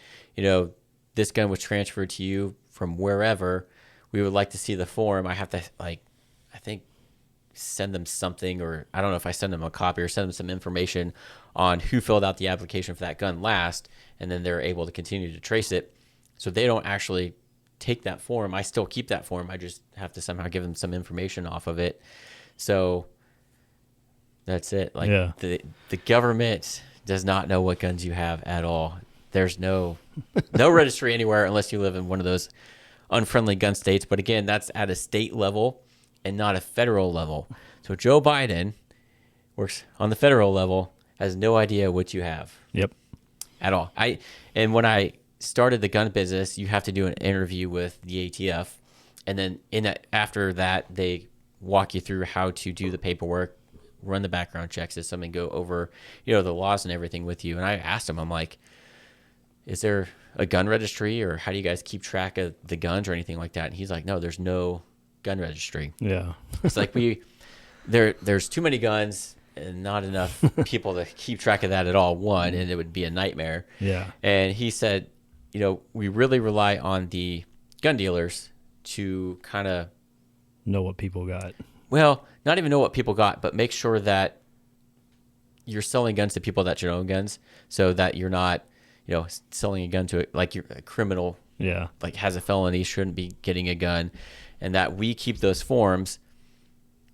this gun was transferred to you from wherever. We would like to see the form. I have to, I think, send them something, or I don't know if I send them a copy or send them some information on who filled out the application for that gun last, and then they're able to continue to trace it. So they don't actually take that form. I still keep that form. I just have to somehow give them some information off of it. So that's it. Like the government does not know what guns you have at all. There's no registry anywhere unless you live in one of those unfriendly gun states. But again, that's at a state level and not a federal level. So Joe Biden works on the federal level, has no idea what you have. Yep. At all. And when I started the gun business, you have to do an interview with the ATF, and then after that, they walk you through how to do the paperwork, run the background checks, and something go over, the laws and everything with you. And I asked him, I'm like, is there a gun registry, or how do you guys keep track of the guns or anything like that? And he's like, no, there's no gun registry. Yeah. It's like there's too many guns and not enough people to keep track of that at all, one, and it would be a nightmare. Yeah. And he said, we really rely on the gun dealers to kind of know what people got. Well, not even know what people got, but make sure that you're selling guns to people that should own guns, so that you're not, selling a gun to like you're a criminal. Yeah. Like has a felony, shouldn't be getting a gun, and that we keep those forms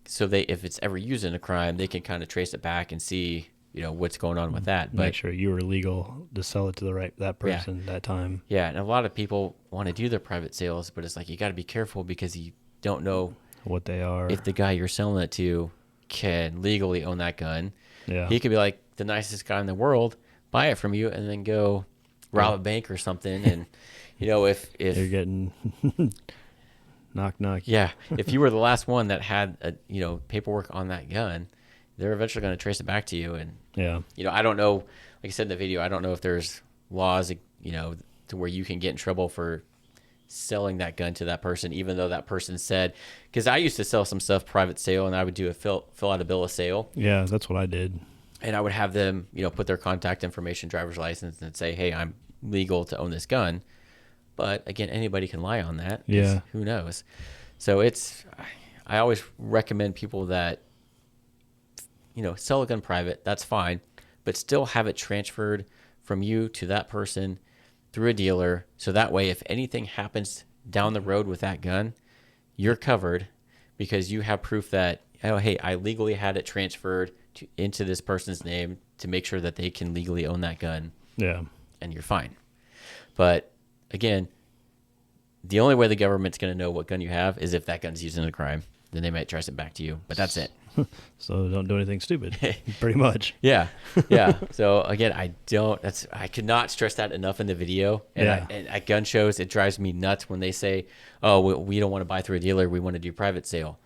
so if it's ever used in a crime, they can kind of trace it back and see, what's going on with that. But make sure you were legal to sell it to that person that time. Yeah, and a lot of people want to do their private sales, but it's like you got to be careful because you don't know what they are. If the guy you're selling it to can legally own that gun, he could be like the nicest guy in the world, buy it from you, and then go rob a bank or something. And if you're getting knock knock. Yeah, if you were the last one that had paperwork on that gun, they're eventually going to trace it back to you. And I don't know, like I said in the video, I don't know if there's laws to where you can get in trouble for selling that gun to that person, even though that person said, because I used to sell some stuff private sale, and I would do a fill out a bill of sale. Yeah, that's what I did. And I would have them put their contact information, driver's license, and say, hey, I'm legal to own this gun. But again, anybody can lie on that. Yeah. Who knows? So I always recommend people that, sell a gun private, that's fine, but still have it transferred from you to that person through a dealer. So that way, if anything happens down the road with that gun, you're covered because you have proof that, oh, hey, I legally had it transferred into this person's name to make sure that they can legally own that gun. Yeah. And you're fine. But again, the only way the government's going to know what gun you have is if that gun's used in a crime. Then they might trace it back to you, but that's it. So don't do anything stupid, pretty much. Yeah. So again, I could not stress that enough in the video. And, and at gun shows, it drives me nuts when they say, oh, we don't want to buy through a dealer. We want to do private sale.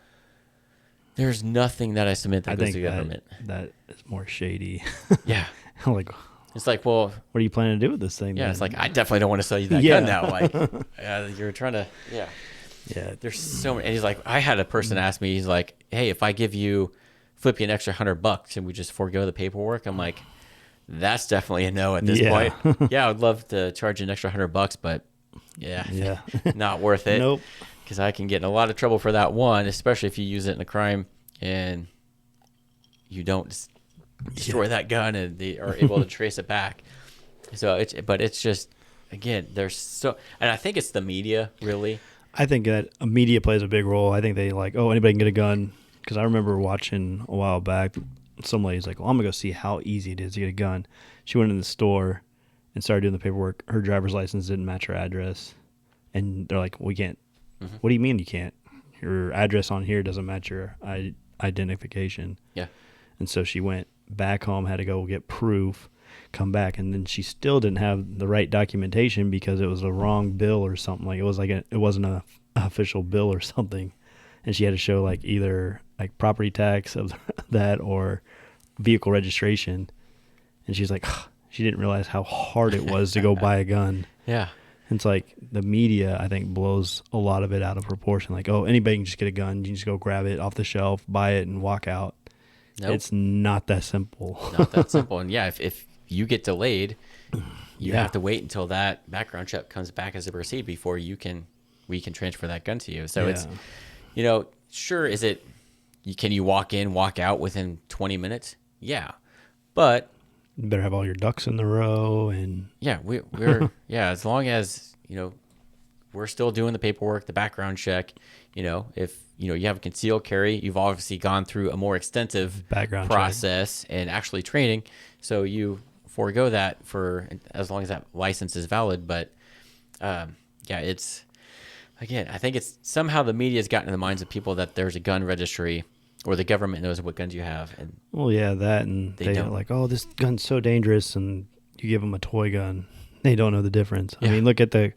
There's nothing that I submit that goes to government. That is more shady. Yeah. Like, it's like, well, what are you planning to do with this thing? Yeah, man? it's like, I definitely don't want to sell you that gun now. Like, you're trying to, Yeah. There's so many. And he's like, I had a person ask me, he's like, hey, if I flip you an extra $100 and we just forego the paperwork, I'm like, that's definitely a no at this point. Yeah, I would love to charge you an extra $100, but not worth it. Nope. Because I can get in a lot of trouble for that one, especially if you use it in a crime and you don't destroy that gun and they are able to trace it back. So it's just, again, and I think it's the media, really. I think that media plays a big role. I think they like, oh, anybody can get a gun. Because I remember watching a while back, some lady's like, well, I'm going to go see how easy it is to get a gun. She went in the store and started doing the paperwork. Her driver's license didn't match her address. And they're like, we can't. Mm-hmm. What do you mean you can't? Your address on here doesn't match your identification. Yeah. And so she went back home, had to go get proof, come back, and then she still didn't have the right documentation because it was a wrong bill or something. Like it wasn't a official bill or something. And she had to show like either like property tax of that or vehicle registration. And she's like, she didn't realize how hard it was to go buy a gun. Yeah. It's like the media, I think, blows a lot of it out of proportion. Like, oh, anybody can just get a gun. You can just go grab it off the shelf, buy it, and walk out. Nope. It's not that simple. Not that simple. And yeah, if you get delayed, you have to wait until that background check comes back as a receipt before we can transfer that gun to you. So it's, sure, can you walk in, walk out within 20 minutes? Yeah. But you better have all your ducks in the row and we're as long as, we're still doing the paperwork, the background check. If you have a concealed carry, you've obviously gone through a more extensive Background process and actually training, so you forego that for as long as that license is valid. But it's, again, I think it's somehow the media has gotten in the minds of people that there's a gun registry or the government knows what guns you have. And Well, yeah, that, and they're don't. like, oh, this gun's so dangerous, and you give them a toy gun. They don't know the difference. Yeah. I mean, look at the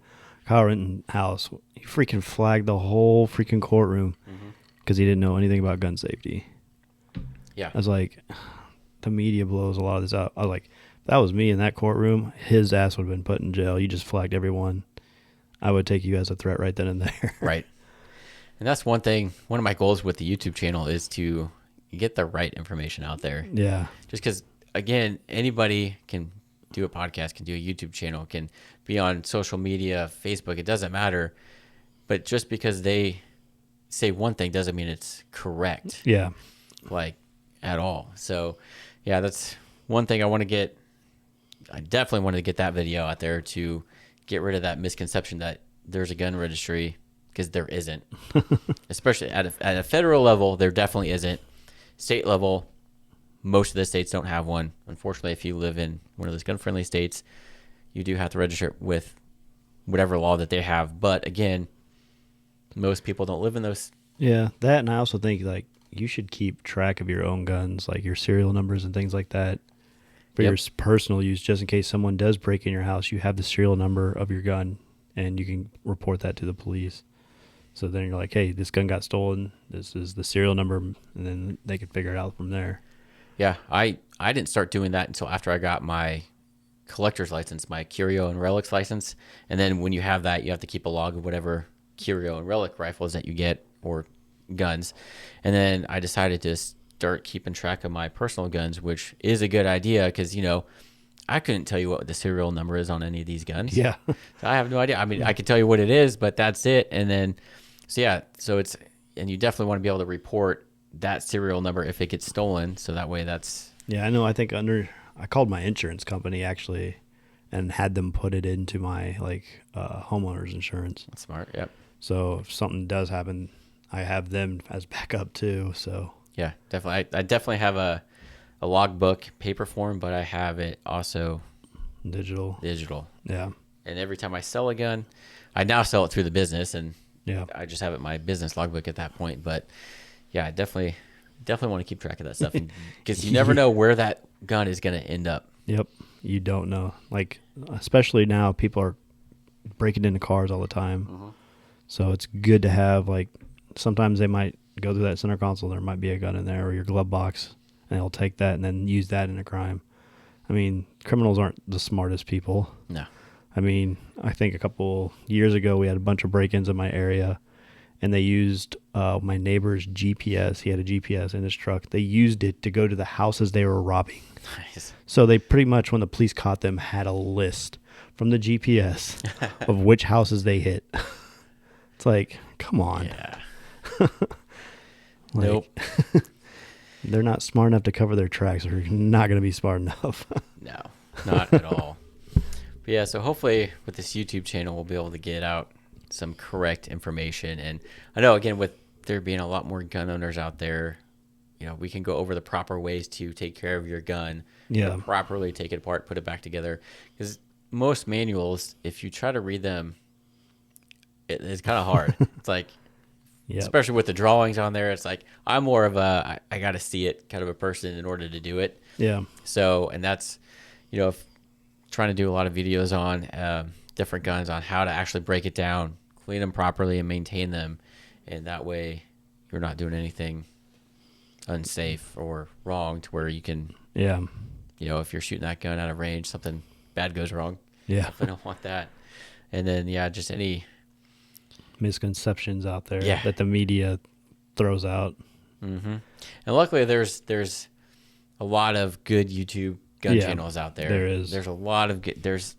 Kyle Rittenhouse house. He freaking flagged the whole freaking courtroom because he didn't know anything about gun safety. Yeah. I was like, the media blows a lot of this out. I was like, if that was me in that courtroom, his ass would have been put in jail. You just flagged everyone. I would take you as a threat right then and there. Right. And that's one thing, one of my goals with the YouTube channel is to get the right information out there. Yeah. Just because, again, anybody can do a podcast, can do a YouTube channel, can be on social media, Facebook, it doesn't matter. But just because they say one thing doesn't mean it's correct. Yeah. Like, at all. So, yeah, that's one thing I definitely wanted to get that video out there to get rid of that misconception that there's a gun registry, because there isn't. Especially at a federal level, there definitely isn't. State level, most of the states don't have one. Unfortunately, if you live in one of those gun-friendly states, you do have to register with whatever law that they have. But again, most people don't live in those. Yeah, that, and I also think, like, you should keep track of your own guns, like your serial numbers and things like that, for Yep. your personal use, just in case someone does break in your house. You have the serial number of your gun, and you can report that to the police. So then you're like, hey, this gun got stolen. This is the serial number, and then they can figure it out from there. Yeah, I didn't start doing that until after I got my collector's license, my curio and relics license. And then when you have that, you have to keep a log of whatever curio and relic rifles that you get, or guns. And then I decided to start keeping track of my personal guns, which is a good idea because, I couldn't tell you what the serial number is on any of these guns. Yeah. So I have no idea. I mean, I could tell you what it is, but that's it. And then, and you definitely want to be able to report that serial number if it gets stolen. So that way Yeah, I know. I think I called my insurance company actually and had them put it into my homeowner's insurance. that's smart. Yep. So if something does happen, I have them as backup too. So Yeah, definitely. I definitely have a logbook paper form, but I have it also digital. Yeah. And every time I sell a gun, I now sell it through the business, and Yeah. I just have it in my business logbook at that point. But yeah, I definitely want to keep track of that stuff, because you never know where that gun is going to end up. Yep. You don't know. Like, especially now, people are breaking into cars all the time. So it's good to have, like, sometimes they might go through that center console. There might be a gun in there, or your glove box, and they'll take that and then use that in a crime. I mean, criminals aren't the smartest people. No. I mean, I think a couple years ago we had a bunch of break-ins in my area, and they used my neighbor's GPS. He had a GPS in his truck. They used it to go to the houses they were robbing. Nice. So they pretty much, when the police caught them, had a list from the GPS of which houses they hit. It's like, come on. Yeah. Like, Nope. They're not smart enough to cover their tracks. They're not going to be smart enough. No, not at all. But yeah, so hopefully with this YouTube channel, we'll be able to get out some correct information. And I know, again, with there being a lot more gun owners out there, we can go over the proper ways to take care of your gun. Yeah. Properly take it apart, put it back together. Because most manuals, if you try to read them, it's kind of hard. It's like, Yep. especially with the drawings on there, it's like, I'm more of I got to see it kind of a person in order to do it. Yeah. So, and that's, if trying to do a lot of videos on different guns, on how to actually break it down, clean them properly, and maintain them. And that way you're not doing anything unsafe or wrong to where you can, Yeah. if you're shooting that gun out of range, something bad goes wrong. Yeah. I don't want that. And then, just any Misconceptions out there Yeah. that the media throws out. And luckily, there's a lot of good YouTube gun channels out there. There is. There's a lot of good. There's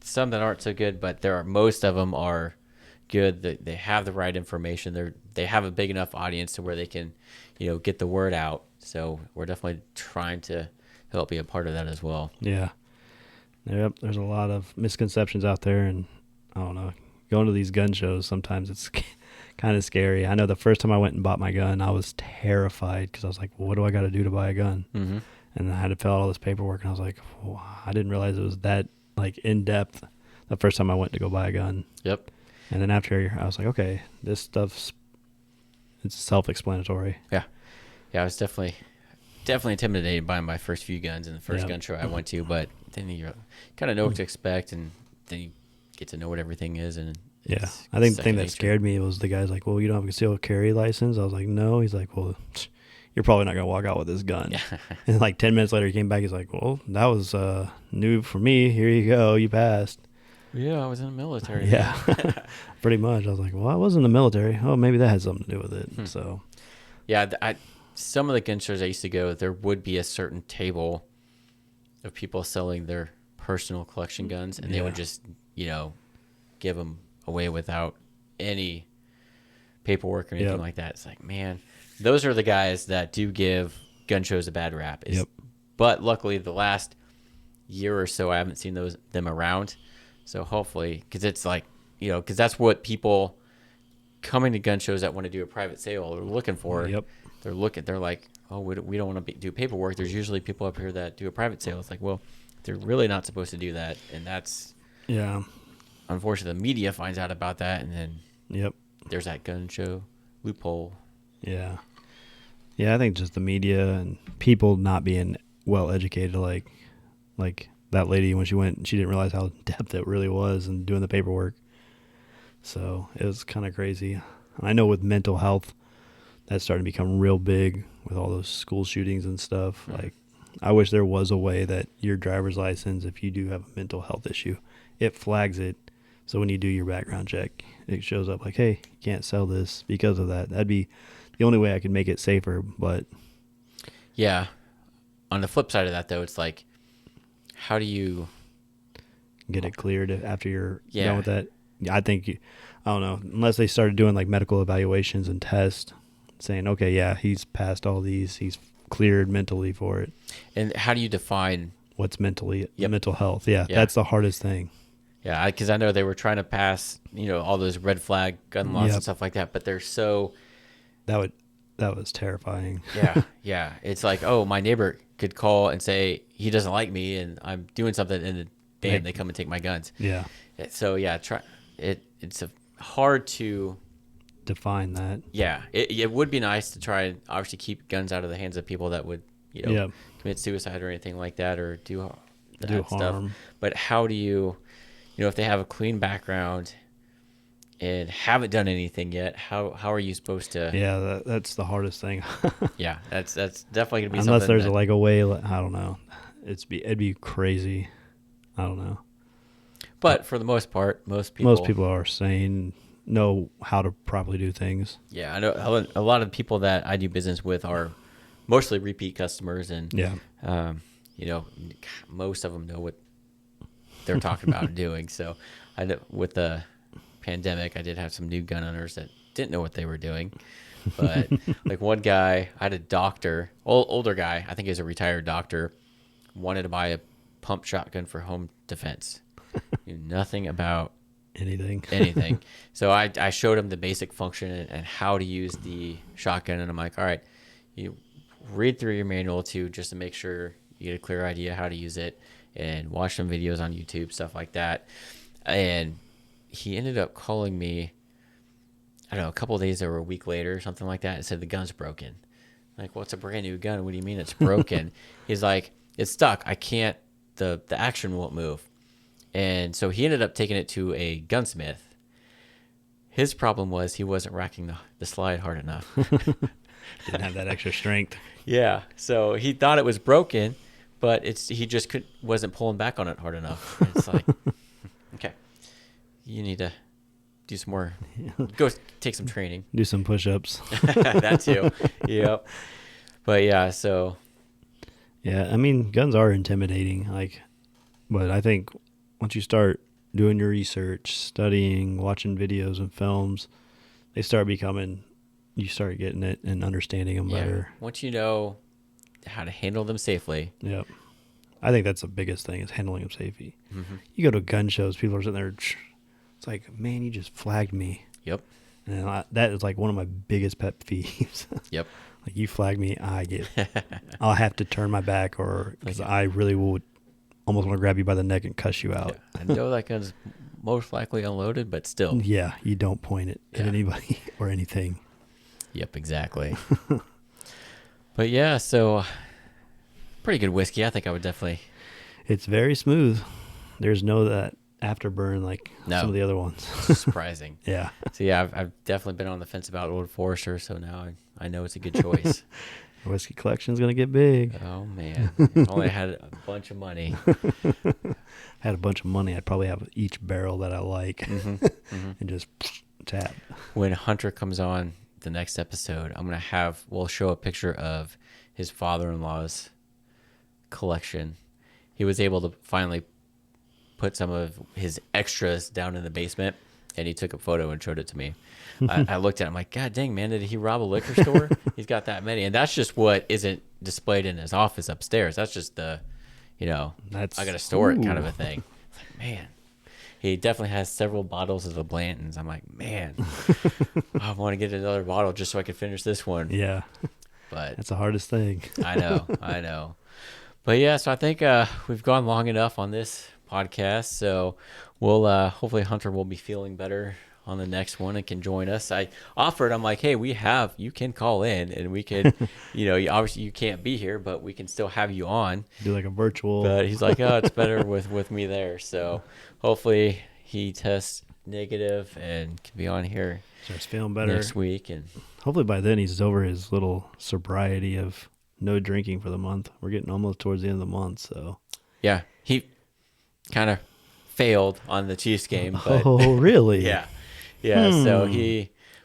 some that aren't so good, but most of them are good. They have the right information. They have a big enough audience to where they can, get the word out. So we're definitely trying to help be a part of that as well. Yeah. Yep. There's a lot of misconceptions out there, and I don't know. going to these gun shows, sometimes it's kind of scary. I know the first time I went and bought my gun, I was terrified because I was like, what do I got to do to buy a gun? Mm-hmm. And I had to fill out all this paperwork, and I was like, wow, I didn't realize it was that like in depth the first time I went to go buy a gun. Yep. And then after, I was like, okay, this stuff's it's self-explanatory. Yeah. I was definitely intimidated by my first few guns in the first gun show I went to, but then you kind of know what to expect, and then you get to know what everything is. And I think the thing that scared me was the guy's like, well, you don't have a concealed carry license? I was like, no. He's like, well, you're probably not going to walk out with this gun. Yeah. And like 10 minutes later, he came back. He's like, well, that was new for me. Here you go. You passed. Yeah, I was in the military. Yeah, pretty much. I was like, well, I was in the military. Oh, maybe that had something to do with it. So, yeah, some of the gun shows I used to go, there would be a certain table of people selling their personal collection guns, and they would just, give them away without any paperwork or anything like that. It's like, man, those are the guys that do give gun shows a bad rap. But luckily, the last year or so, I haven't seen them around. So hopefully, because it's like, because that's what people coming to gun shows that want to do a private sale are looking for. Yep. They're like, oh, we don't want to do paperwork. There's usually people up here that do a private sale. It's like, well, they're really not supposed to do that. And that's, unfortunately, the media finds out about that. And then there's that gun show loophole. Yeah. Yeah, I think just the media and people not being well educated, like that lady, when she went, she didn't realize how in depth it really was and doing the paperwork. So it was kind of crazy. And I know with mental health, that's starting to become real big with all those school shootings and stuff. Mm-hmm. Like, I wish there was a way that your driver's license, if you do have a mental health issue, it flags it. So when you do your background check, it shows up like, hey, you can't sell this because of that. That'd be the only way I could make it safer. But yeah, on the flip side of that, though, it's like, how do you get it cleared after you're done with that? I think, I don't know, unless they started doing like medical evaluations and tests saying, okay, yeah, he's passed all these, he's cleared mentally for it. And how do you define what's mental health? Yeah, that's the hardest thing. Yeah, because I know they were trying to pass, all those red flag gun laws and stuff like that, but they're so... That was terrifying. Yeah. It's like, oh, my neighbor could call and say he doesn't like me and I'm doing something, and then they come and take my guns. Yeah. So it's hard to define that. Yeah, it would be nice to try and obviously keep guns out of the hands of people that would commit suicide or anything like that, or do harm stuff. But how do you, if they have a clean background and haven't done anything yet, how are you supposed to? Yeah, that's the hardest thing. Yeah, that's definitely gonna be unless there's a way. I don't know. It'd be crazy. I don't know. But for the most part, most people are sane, know how to properly do things. Yeah, I know a lot of people that I do business with are mostly repeat customers, and most of them know what they're talking about and doing. So I know with the pandemic, I did have some new gun owners that didn't know what they were doing. But like one guy, I had a doctor, older guy, I think he's a retired doctor, wanted to buy a pump shotgun for home defense. Knew nothing about anything. So I showed him the basic function and how to use the shotgun, and I'm like, all right, you read through your manual too, just to make sure you get a clear idea how to use it, and watch some videos on YouTube, stuff like that. And he ended up calling me, I don't know, a couple of days or a week later or something like that, and said the gun's broken. I'm like, well, it's a brand new gun. What do you mean it's broken? He's like, it's stuck. I can't, the action won't move. And so he ended up taking it to a gunsmith. His problem was he wasn't racking the slide hard enough. Didn't have that extra strength. Yeah. So he thought it was broken, but he just wasn't pulling back on it hard enough. And it's like, okay, you need to do some more, go take some training. Do some push-ups. That too. Yep. But yeah, so. Yeah, I mean, guns are intimidating. But I think once you start doing your research, studying, watching videos and films, you start getting it and understanding them better. Once you know how to handle them safely. Yep. I think that's the biggest thing, is handling them safely. Mm-hmm. You go to gun shows, people are sitting there It's like, man, you just flagged me. Yep. And that is like one of my biggest pet peeves. Yep. Like, you flag me, I'll have to turn my back, or because I really would almost want to grab you by the neck and cuss you out. Yeah. I know that gun's most likely unloaded, but still. Yeah, you don't point it at anybody or anything. Yep, exactly. But yeah, so pretty good whiskey. I think I would definitely. It's very smooth. There's no that afterburn like some of the other ones. Surprising. Yeah. So yeah, I've definitely been on the fence about Old Forester, so now I know it's a good choice. The whiskey collection's gonna get big. Oh man, if only I had a bunch of money. Had a bunch of money, I'd probably have each barrel that I like and just tap. When Hunter comes on the next episode, we'll show a picture of his father-in-law's collection. He was able to finally put some of his extras down in the basement, and he took a photo and showed it to me. I looked at it, I'm like, God dang, man, did he rob a liquor store? He's got that many. And that's just what isn't displayed in his office upstairs. That's just the, I got to store it kind of a thing. It's like, man, he definitely has several bottles of the Blantons. I'm like, man, I want to get another bottle just so I can finish this one. Yeah. But that's the hardest thing. I know. But yeah, so I think we've gone long enough on this podcast. So we'll hopefully Hunter will be feeling better on the next one and can join us. I offered, I'm like, hey, you can call in and we could, obviously you can't be here, but we can still have you on. Do like a virtual. But he's like, oh, it's better with me there. So hopefully he tests negative and can be on here. Starts feeling better next week. And hopefully by then he's over his little sobriety of no drinking for the month. We're getting almost towards the end of the month, so. Yeah, he kind of failed on the Chiefs game. But oh, really? Yeah. So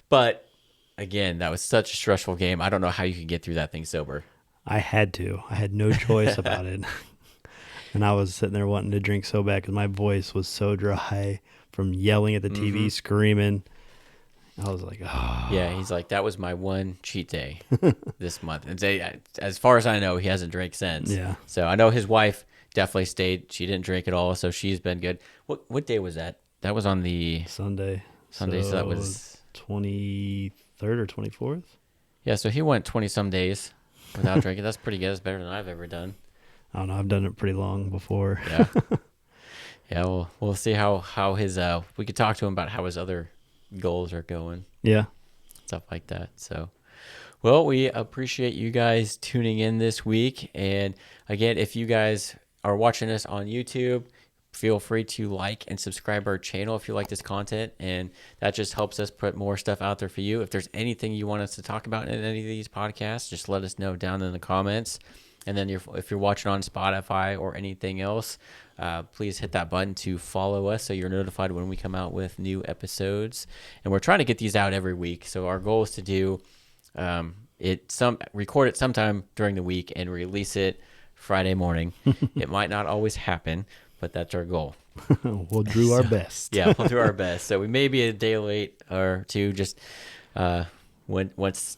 but again, that was such a stressful game. I don't know how you could get through that thing sober. I had to. I had no choice about it. And I was sitting there wanting to drink so bad because my voice was so dry from yelling at the TV, screaming. I was like, oh. Yeah, he's like, that was my one cheat day this month. And as far as I know, he hasn't drank since. Yeah. So I know his wife definitely stayed. She didn't drink at all, so she's been good. What day was that? That was on the Sunday, so that was 23rd or 24th. Yeah, so he went 20-some days without drinking. That's pretty good. That's better than I've ever done. I don't know. I've done it pretty long before. Yeah. Yeah, we'll see how his we could talk to him about how his other goals are going. Yeah. Stuff like that. So, well, we appreciate you guys tuning in this week. And again, if you guys are watching us on YouTube, feel free to like and subscribe our channel if you like this content, and that just helps us put more stuff out there for you. If there's anything you want us to talk about in any of these podcasts, just let us know down in the comments. And then if you're watching on Spotify or anything else, please hit that button to follow us so you're notified when we come out with new episodes. And we're trying to get these out every week. So our goal is to do record it sometime during the week and release it Friday morning. It might not always happen, but that's our goal. We'll do our best. Yeah, we'll do our best. So we may be a day late or two, just once,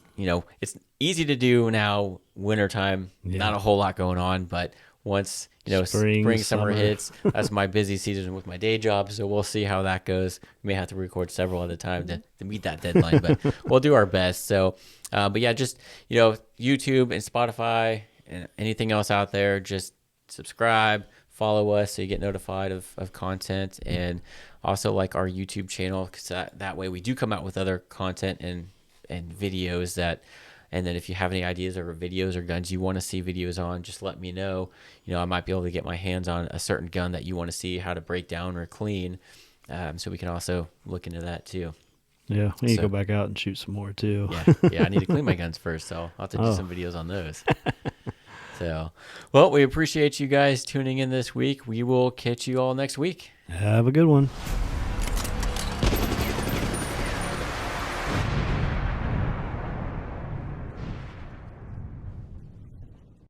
it's easy to do now, wintertime, not a whole lot going on, but once, spring, summer hits, that's my busy season with my day job, so we'll see how that goes. We may have to record several at a time to meet that deadline, but we'll do our best. So, but yeah, just, YouTube and Spotify and anything else out there, just subscribe, follow us so you get notified of content, and also like our YouTube channel, because that way we do come out with other content and videos and then if you have any ideas or videos or guns you want to see videos on, just let me know. I might be able to get my hands on a certain gun that you want to see how to break down or clean, so we can also look into that too. Yeah, we need to go back out and shoot some more too. Yeah, I need to clean my guns first, so I'll have to do some videos on those. So, well, we appreciate you guys tuning in this week. We will catch you all next week. Have a good one.